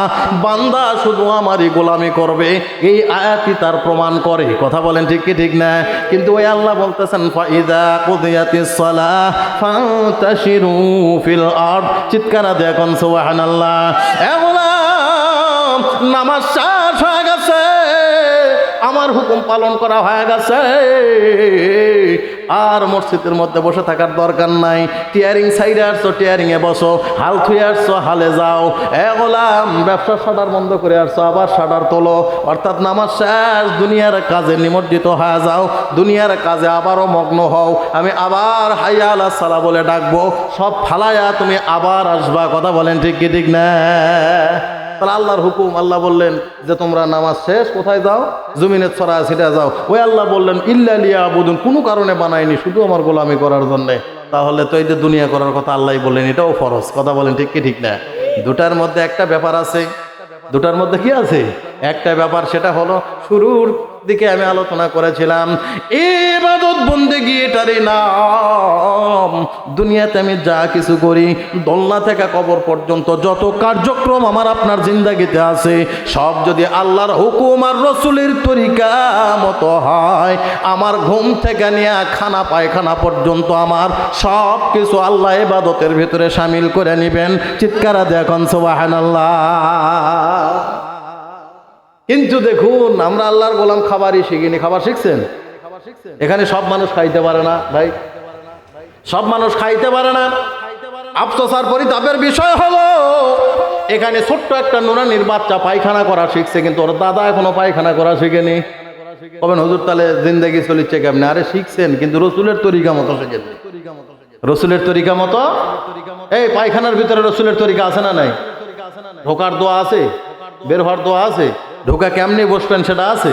বান্দা শুধু আমারই গোলামি করবে। এই আয়াতই তার প্রমাণ করে। কথা বলেন ঠিক কি ঠিক না? কিন্তু ওই আল্লাহ বলতেছেন ফাইদা কুদিয়াতিস সালাহ ফান্তাশিরু ফিল আরদ, চিৎকার দিয়ে কোন সুবহানাল্লাহ। নামাজ শেষ হয়ে গেছে, আমার হুকুম পালন করা হয়ে গেছে, আর মসজিদের মধ্যে বসে থাকার দরকার নাই। টিয়ারিং সাইডে আসছো, টিয়ারিং এ বসো, হাল থুয়ে আসছো, হালে যাও। গোলাম ব্যবসা শাটার বন্ধ করে আসছো, আবার শাটার তোলো। অর্থাৎ নামাজ শেষ, দুনিয়ার কাজে নিমজ্জিত হয়ে যাও, দুনিয়ার কাজে আবারও মগ্ন হও। আমি আবার হাইয়া আলাস সালাহ বলে ডাকবো, সব ফালায়া তুমি আবার আসবা। কথা বলেন ঠিক কি ঠিক না? তাহলে আল্লাহর হুকুম, আল্লাহ বললেন যে তোমরা নামাজ শেষ কোথায় যাও? জমিনের ছড়া ছিটা যাও। ওই আল্লাহ বললেন ইল্লা লিয়াবুদুন, কোনো কারণে বানায়নি, শুধু আমার গোলামি করার জন্যে। তাহলে তো এই যে দুনিয়া করার কথা আল্লাহ বললেন, এটাও ফরজ। কথা বলেন ঠিক কি ঠিক না? দুটার মধ্যে একটা ব্যাপার আছে, দুটার মধ্যে কি আছে? একটা ব্যাপার, সেটা হলো শুরুর দিকে আমি আলোচনা করেছিলাম ইবাদত বন্দেগী এটারই নাম। দুনিয়াতে আমি যা কিছু করি, দোলনা থেকে কবর পর্যন্ত যত কার্যক্রম আমার আপনার জিন্দাগিতে আছে, সব যদি আল্লাহর হুকুম আর রসুলের তরিকা মতো হয়, আমার ঘুম থেকে নিয়ে খানা পায়খানা পর্যন্ত আমার সব কিছু আল্লাহ ইবাদতের ভিতরে শামিল করে নেবেন। চিৎকার দেখুন সুবহানাল্লাহ। কিন্তু দেখুন আমরা আল্লাহর গোলাম খাবারই শিখিনি। খাবার শিখছেন? এখানে সব মানুষ খাইতে পারে না ভাই, সব মানুষ খাইতে পারে না। আফসোস আর পরিতাপের বিষয় হলো এখানে ছোট্ট একটা নুরানির বাচ্চা পায়খানা করা শিখছে, কিন্তু ওর দাদা এখনো পায়খানা করা শিখেনি। কবেন হুজুর তাহলে জিন্দেগি চলিচ্ছে কেমনে? আরে শিখছেন, কিন্তু রসুলের তরিকা মতো শিখেন। রসুলের তরিকা মতো। এই পায়খানার ভিতরে রসুলের তরিকা আছে না নাই? ঢোকার দোয়া আছে, বের হওয়ার দোয়া আছে, ঢোকা কেমনে বসবেন সেটা আছে,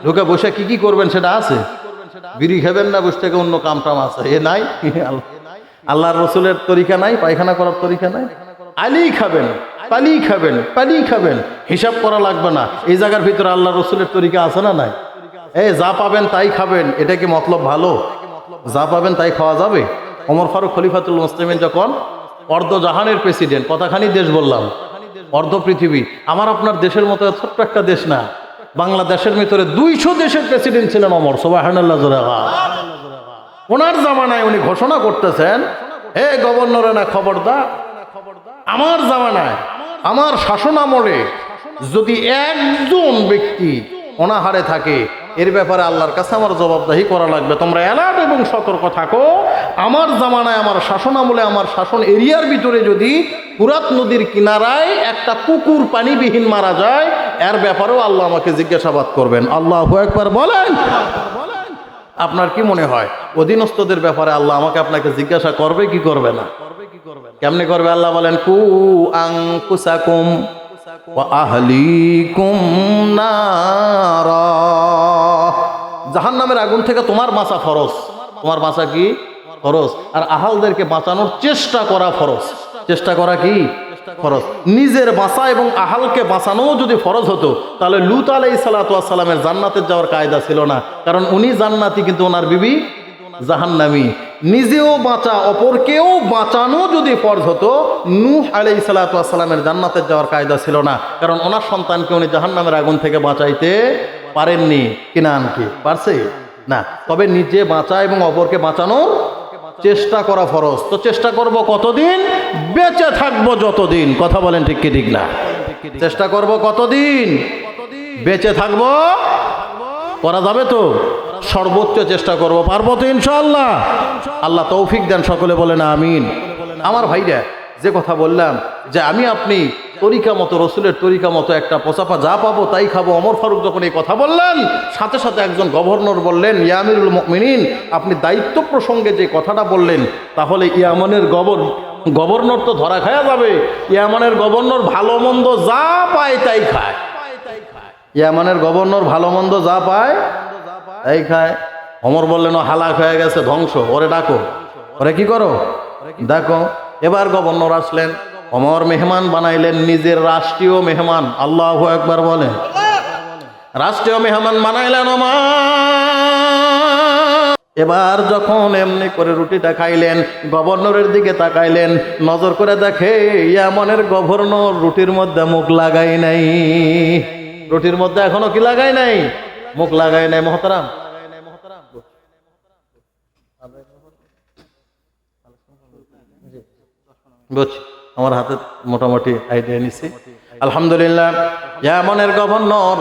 ঢোকা বসে কি কি করবেন সেটা আছে, বিড়ি খাবেন না বসে থেকে অন্য কাম টাম আছে, এ নাই? আল্লাহর রসুলের তরিকা নাই, পায়খানা করার তরিকা নাই। আলি খাবেন, পালি খাবেন, পালি খাবেন, হিসাব করা লাগবে না। এই জায়গার ভিতরে আল্লাহর রসুলের তরিকা আছে না নাই? যা পাবেন তাই খাবেন, এটা কি মতলব ভালো? যা পাবেন তাই খাওয়া যাবে? ওমর ফারুক খলিফাতুল মুসলিমিন যখন অর্ধ জাহানের প্রেসিডেন্ট, কতখানি দেশ বললাম, অর্ধ পৃথিবী, আমার আপনার দেশের মতো ছোট্ট একটা দেশ না, বাংলাদেশের ভিতরে 200 দেশের প্রেসিডেন্ট ছিলেন ওমর। সুবহানাল্লাহ। ওনার জামানায় উনি ঘোষণা করতেছেন, হে গভর্নরেরা খবরদার, আমার জামানায় আমার শাসন আমলে যদি একজন ব্যক্তি অনাহারে থাকে, এর ব্যাপারে আল্লাহর কাছে আমার জবাবদাহি করা লাগবে। তোমরা অ্যালার্ট এবং সতর্ক থাকো। আমার জামানায় আমার শাসন আমলে আমার শাসন এরিয়ার ভিতরে যদি ফুরাত নদীর কিনারায় একটা কুকুর পানিবিহীন মারা যায়, এর ব্যাপারেও আল্লাহ আমাকে জিজ্ঞাসাবাদ করবেন। আল্লাহু আকবার বলেন। আপনার কি মনে হয় অধীনস্থদের ব্যাপারে আল্লাহ আমাকে আপনাকে জিজ্ঞাসা করবে কি করবে না? কেমনে করবে? আল্লাহ বলেন কু আনফুসাকুম ওয়া আহলিকুম নারা, জাহান্নামের আগুন থেকে তোমার বাঁচা ফরজ। তোমার বাঁচা কি ফরজ, আর আহালদেরকে বাঁচানোর চেষ্টা করা ফরজ। চেষ্টা করা কি ফরজ? নিজের বাঁচা এবং আহালকে বাঁচানোও যদি ফরজ হতো, তাহলে লূত আলাইহিস সালাতু ওয়াস সালামের জান্নাতের যাওয়ার কায়দা ছিল না, কারণ উনি জান্নাতি কিন্তু ওনার বিবি জাহান্নামী। নিজেও বাঁচা, অপরকেও বাঁচানো যদি ফরজ হতো, নূহ আলাইহিস সালাতু ওয়াস সালামের জান্নাতের যাওয়ার কায়দা ছিল না, কারণ ওনার সন্তানকে উনি জাহান্নামের আগুন থেকে বাঁচাইতে পারেননি। কিনান কি পারছে না? তবে নিজে বাঁচা এবং অপরকে বাঁচানোর চেষ্টা করা ফরজ। তো চেষ্টা করব কতদিন? বেঁচে থাকবো যতদিন। কথা বলেন ঠিক কি ঠিক না? চেষ্টা করব কতদিন? বেঁচে থাকবো। করা যাবে তো? সর্বোচ্চ চেষ্টা করব। পারবো তো ইনশাআল্লাহ? আল্লাহ তৌফিক দেন, সকলে বলেন আমিন। আমার ভাইরা, যে কথা বললাম যে আমি আপনি তরিকা মতো, রসুলের তরিকা মতো একটা পোসাপা যা পাবো তাই খাবো, ওমর ফারুক যখন এই কথা বললেন, সাথে সাথে একজন গভর্নর বললেন, ইয়া আমিরুল মুমিনিন, আপনি দায়িত্ব প্রসঙ্গে যে কথাটা বললেন, তাহলে ইয়ামানের গভর্নর তো ধরা খায়া যাবে। ইয়ামানের গভর্নর ভালো মন্দ যা পায় তাই খায়। ইয়ামানের গভর্নর ভালো মন্দ যা পায় এই খায়। ওমর বললেন ও হালাক হয়ে গেছে, ধ্বংস, ওরে ডাকো। ওরে কি করো? ডাকো। এবার গভর্নর আসলেন, ওমর মেহমান বানাইলেন, নিজের রাষ্ট্রীয় মেহমান। আল্লাহু আকবার বলেন। রাষ্ট্রীয় মেহমান বানাইলেন ওমর। এবার যখন এমনি করে রুটিটা খাইলেন, গভর্নরের দিকে তাকাইলেন, নজর করে দেখে ইয়ামানের গভর্নর রুটির মধ্যে মুখ লাগাই নাই। রুটির মধ্যে এখনো কি লাগাই নাই? মুখ লাগাই নাই। মোহতারাম, বুঝছি, আমার হাতে মোটামুটি আইডিয়া নিছি। আলহামদুলিল্লাহ, ইয়ামানের গভর্নর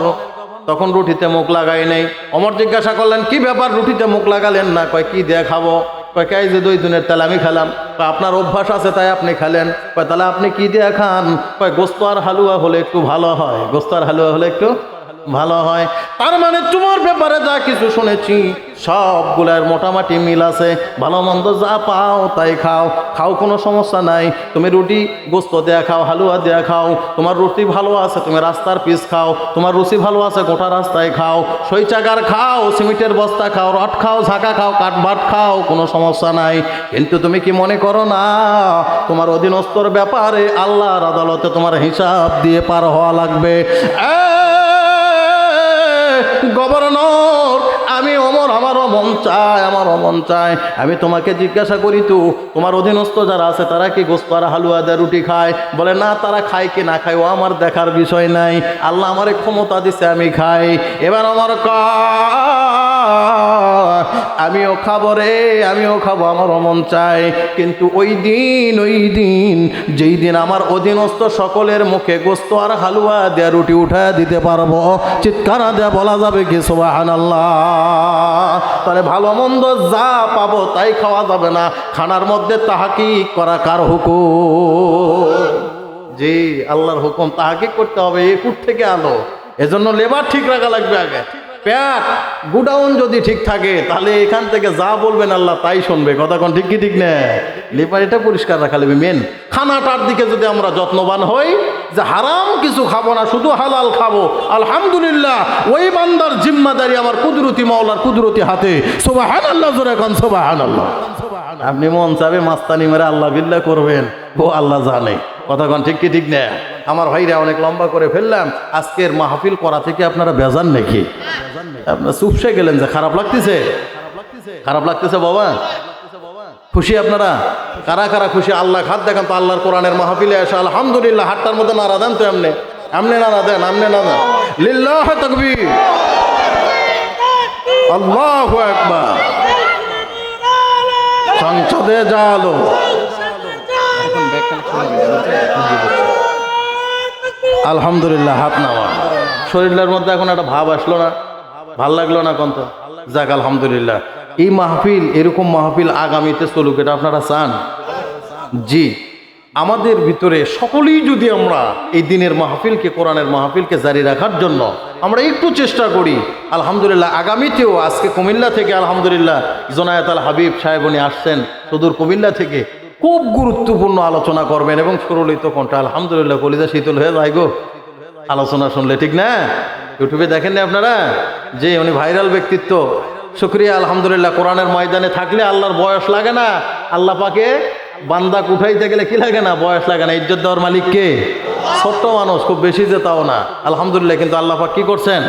তখন রুটিতে মুখ লাগাই নাই। ওমর জিজ্ঞাসা করলেন, কি ব্যাপার রুটিতে মুখ লাগালেন না? কয় কি দিয়ে খাবো? কয় কে যে 2 দিনের তেল আমি খেলাম। কয় আপনার অভ্যাস আছে তাই আপনি খেলেন। কয় তাহলে আপনি কি দিয়ে খান? কয় গোস্ত আর হালুয়া হলে একটু ভালো হয়, গোস্ত আর হালুয়া হলে একটু ভালো হয়। তার মানে তোমার ব্যাপারে যা কিছু শুনেছি সবগুলার মোটামুটি মিল আছে। ভালো মন্দ যা পাও তাই খাও, খাও, কোনো সমস্যা নাই। তুমি রুটি গোস্ত দেয়া খাও, হালুয়া দেয়া খাও, তোমার রুটি ভালো আছে তুমি রাস্তার পিস খাও, তোমার রুচি ভালো আছে গোটা রাস্তায় খাও, শৌচাগার খাও, সিমেন্টের বস্তা খাও, রড খাও, ঝাঁকা খাও, কাঠভাট খাও, কোনো সমস্যা নাই। কিন্তু তুমি কি মনে করো না তোমার অধীনস্থর ব্যাপারে আল্লাহর আদালতে তোমার হিসাব দিয়ে পার হওয়া লাগবে? গভর্নর, আমি ওমর, আমারও মন চায়, আমারও মন চায়। আমি তোমাকে জিজ্ঞাসা করি তো তোমার অধীনস্থ যারা আছে তারা কি গোস্ত আর হালুয়া দেয় রুটি খায়? বলে না, তারা খায় কি না খায় ও আমার দেখার বিষয় নাই, আল্লাহ আমারে ক্ষমতা দিছে আমি খাই। এবার আমার আমিও খাবো রে, আমিও খাবো, আমারও মন চায়। কিন্তু ওই দিন যেই দিন আমার অধীনস্থ সকলের মুখে গোস্ত আর হালুয়া দেয়া রুটি উঠায় দিতে পারবো, চিৎকার দেয়া বলা যাবে কি সুবহানাল্লাহ? তাহলে ভালো মন্দ যা পাবো তাই খাওয়া যাবে না, খানার মধ্যে তাহাকিক করা কার হুকুম? জি, আল্লাহর হুকুম, তাহাকিক করতে হবে। এই কুট থেকে আলো, এজন্য লেবার ঠিক রাখা লাগবে আগে। পেট গুডাউন যদি ঠিক থাকে তাহলে এখান থেকে যা বলবেন আল্লাহ তাই শুনবে। কথা কোন ঠিক কি ঠিক না? লিভার এটা পরিষ্কার রাখা লাগবে মেন। খানাটার দিকে যদি আমরা যত্নবান হই যে হারাম কিছু খাবো না, শুধু হালাল খাবো, আলহামদুলিল্লাহ, ওই বান্দার জিম্মাদারি আমার কুদরতি মাওলার কুদরতি হাতে। সুবহানাল্লাহ, জোরে কোন সুবহানাল্লাহ। আপনি মন চাবে মাস্তানি মেরে আল্লাহ বিল্লাহ করবেন, ও আল্লাহ জানে। কথা কোন ঠিক কি ঠিক না? আমার ভাইরা, অনেক লম্বা করে ফেললাম। আজকের মাহফিল করা থেকে আপনারা বেজান নাকি? আপনারা চুপসে গেলেন যে খারাপ লাগতেছে? খারাপ লাগতেছে বাবা? খুশি আপনারা? কারা কারা খুশি? আল্লাহ হাত দেখান তো। আল্লাহর কোরআনের মাহফিলে এসে আলহামদুলিল্লাহ হাতটার মধ্যে নাড়া দেন তো। এমনি এমনি নাড়া দেন, এমনি না দেন। লিল্লাহ তাকবীর, আল্লাহু আকবার। সংসদে জালো আলহামদুলিল্লাহ, হাত নামা। শরীরের মধ্যে এখন একটা ভাব আসলো না? ভাল লাগলো না কন্ত? যাক আলহামদুলিল্লাহ। এই মাহফিল, এরকম মাহফিল আগামীতে চলুক, এটা আপনারা চান? জি, আমাদের ভিতরে সকলেই যদি আমরা এই দিনের মাহফিলকে, কোরআনের মাহফিলকে জারি রাখার জন্য আমরা একটু চেষ্টা করি, আলহামদুলিল্লাহ আগামীতেও, আজকে কুমিল্লা থেকে আলহামদুলিল্লাহ জোনায়েত আল হাবিব সাহেব উনি আসছেন সুদূর কুমিল্লা থেকে, খুব গুরুত্বপূর্ণ আলোচনা করবেন এবং সুরলিত কণ্ঠে। আলহামদুলিল্লাহ কলিজা শীতল হয়ে যায় গো আলোচনা শুনলে, ঠিক না? ইউটিউবে দেখেন না আপনারা যে উনি ভাইরাল ব্যক্তিত্ব। শুকরিয়া আলহামদুলিল্লাহ। কোরআনের ময়দানে থাকলে আল্লাহর বয়স লাগে না। আল্লাহ পাকে বান্দা উঠাইতে গেলে কি লাগে না? বয়স লাগে না। ইজ্জত দেওয়ার মালিক কে? ছোট্ট মানুষ, খুব বেশি যে তাও না, আলহামদুলিল্লাহ। কিন্তু আল্লাহ পাক কি করছেন?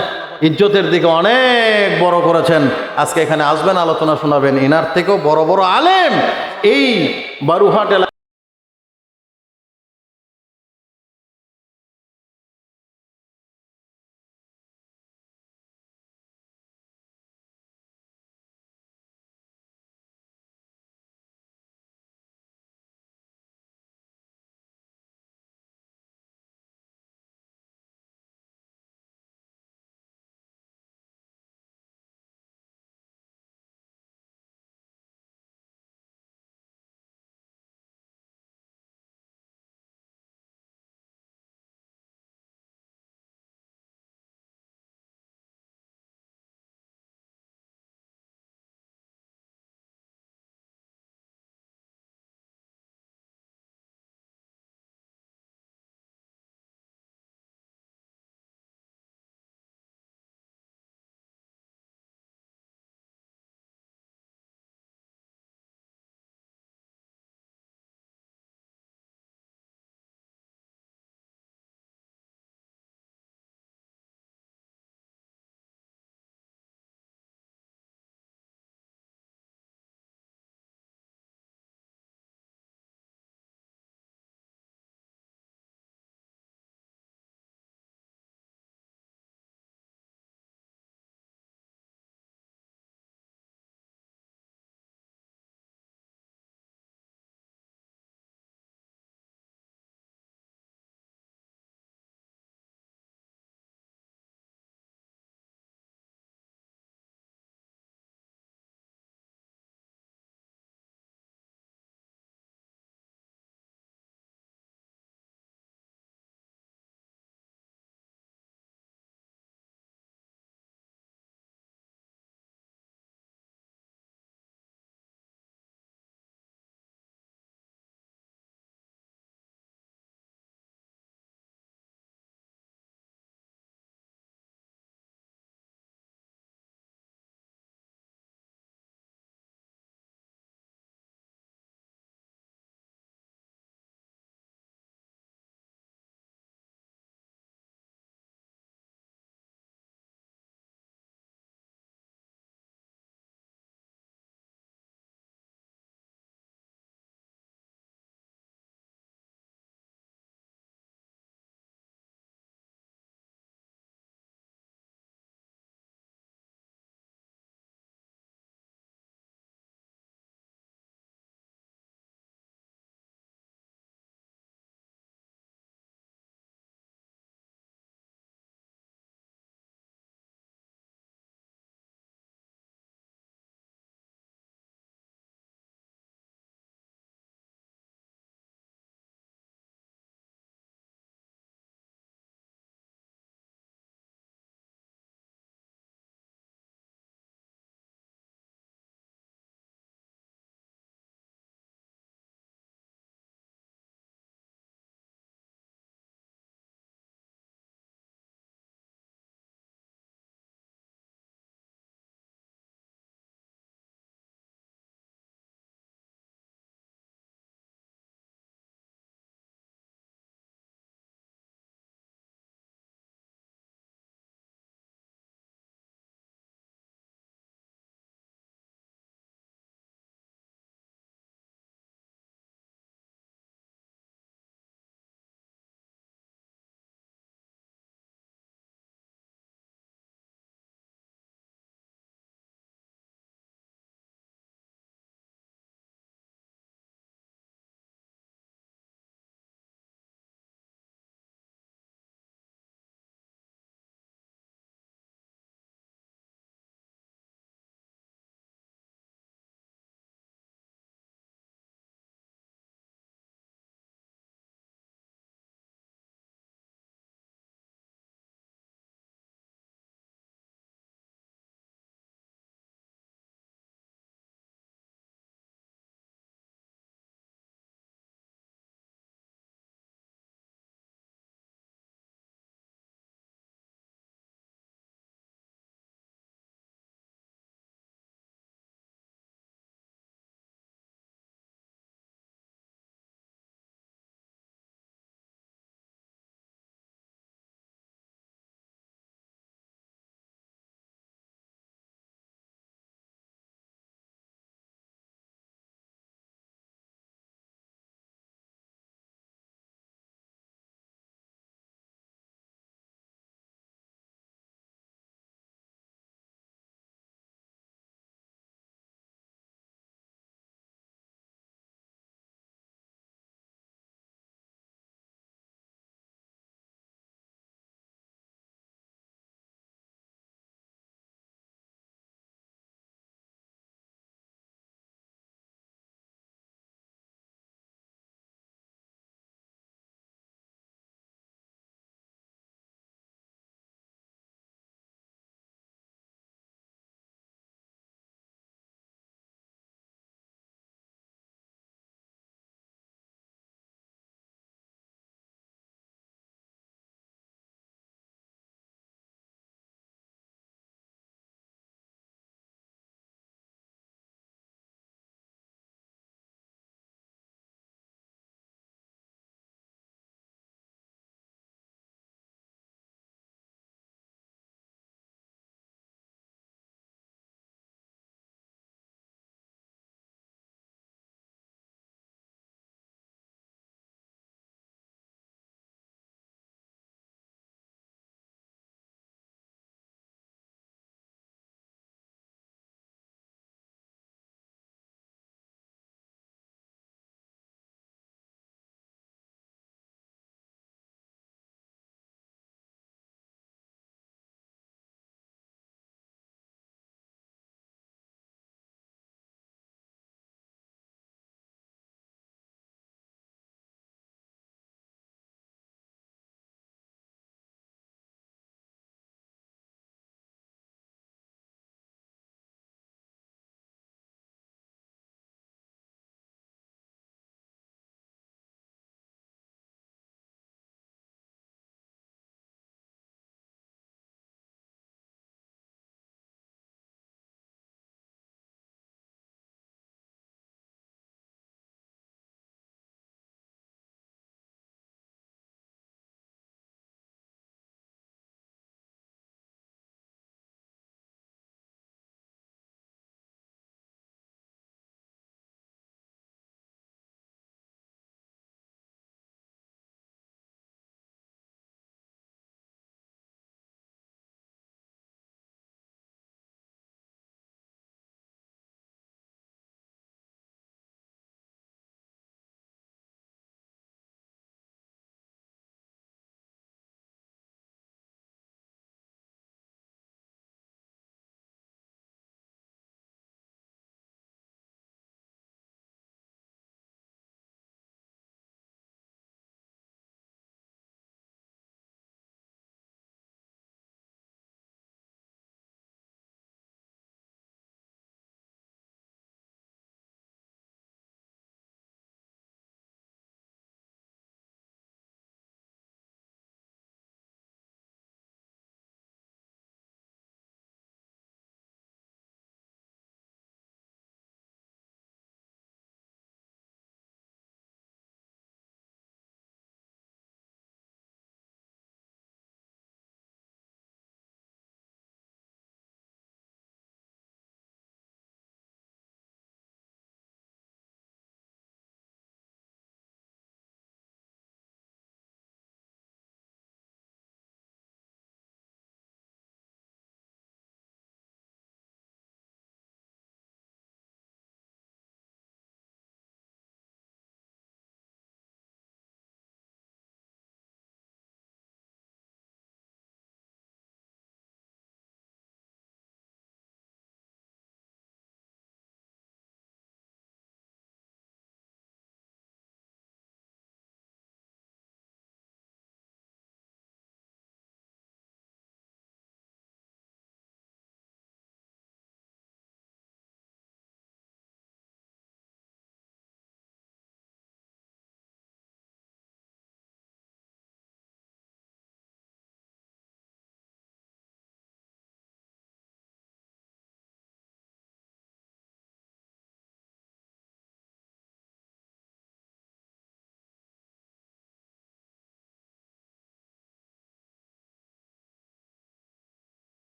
ইজ্জতের দিকে অনেক বড় করেছেন। আজকে এখানে আসবেন, আলোচনা শোনাবেন। ইনার থেকেও বড় বড় আলেম এই বারুহাট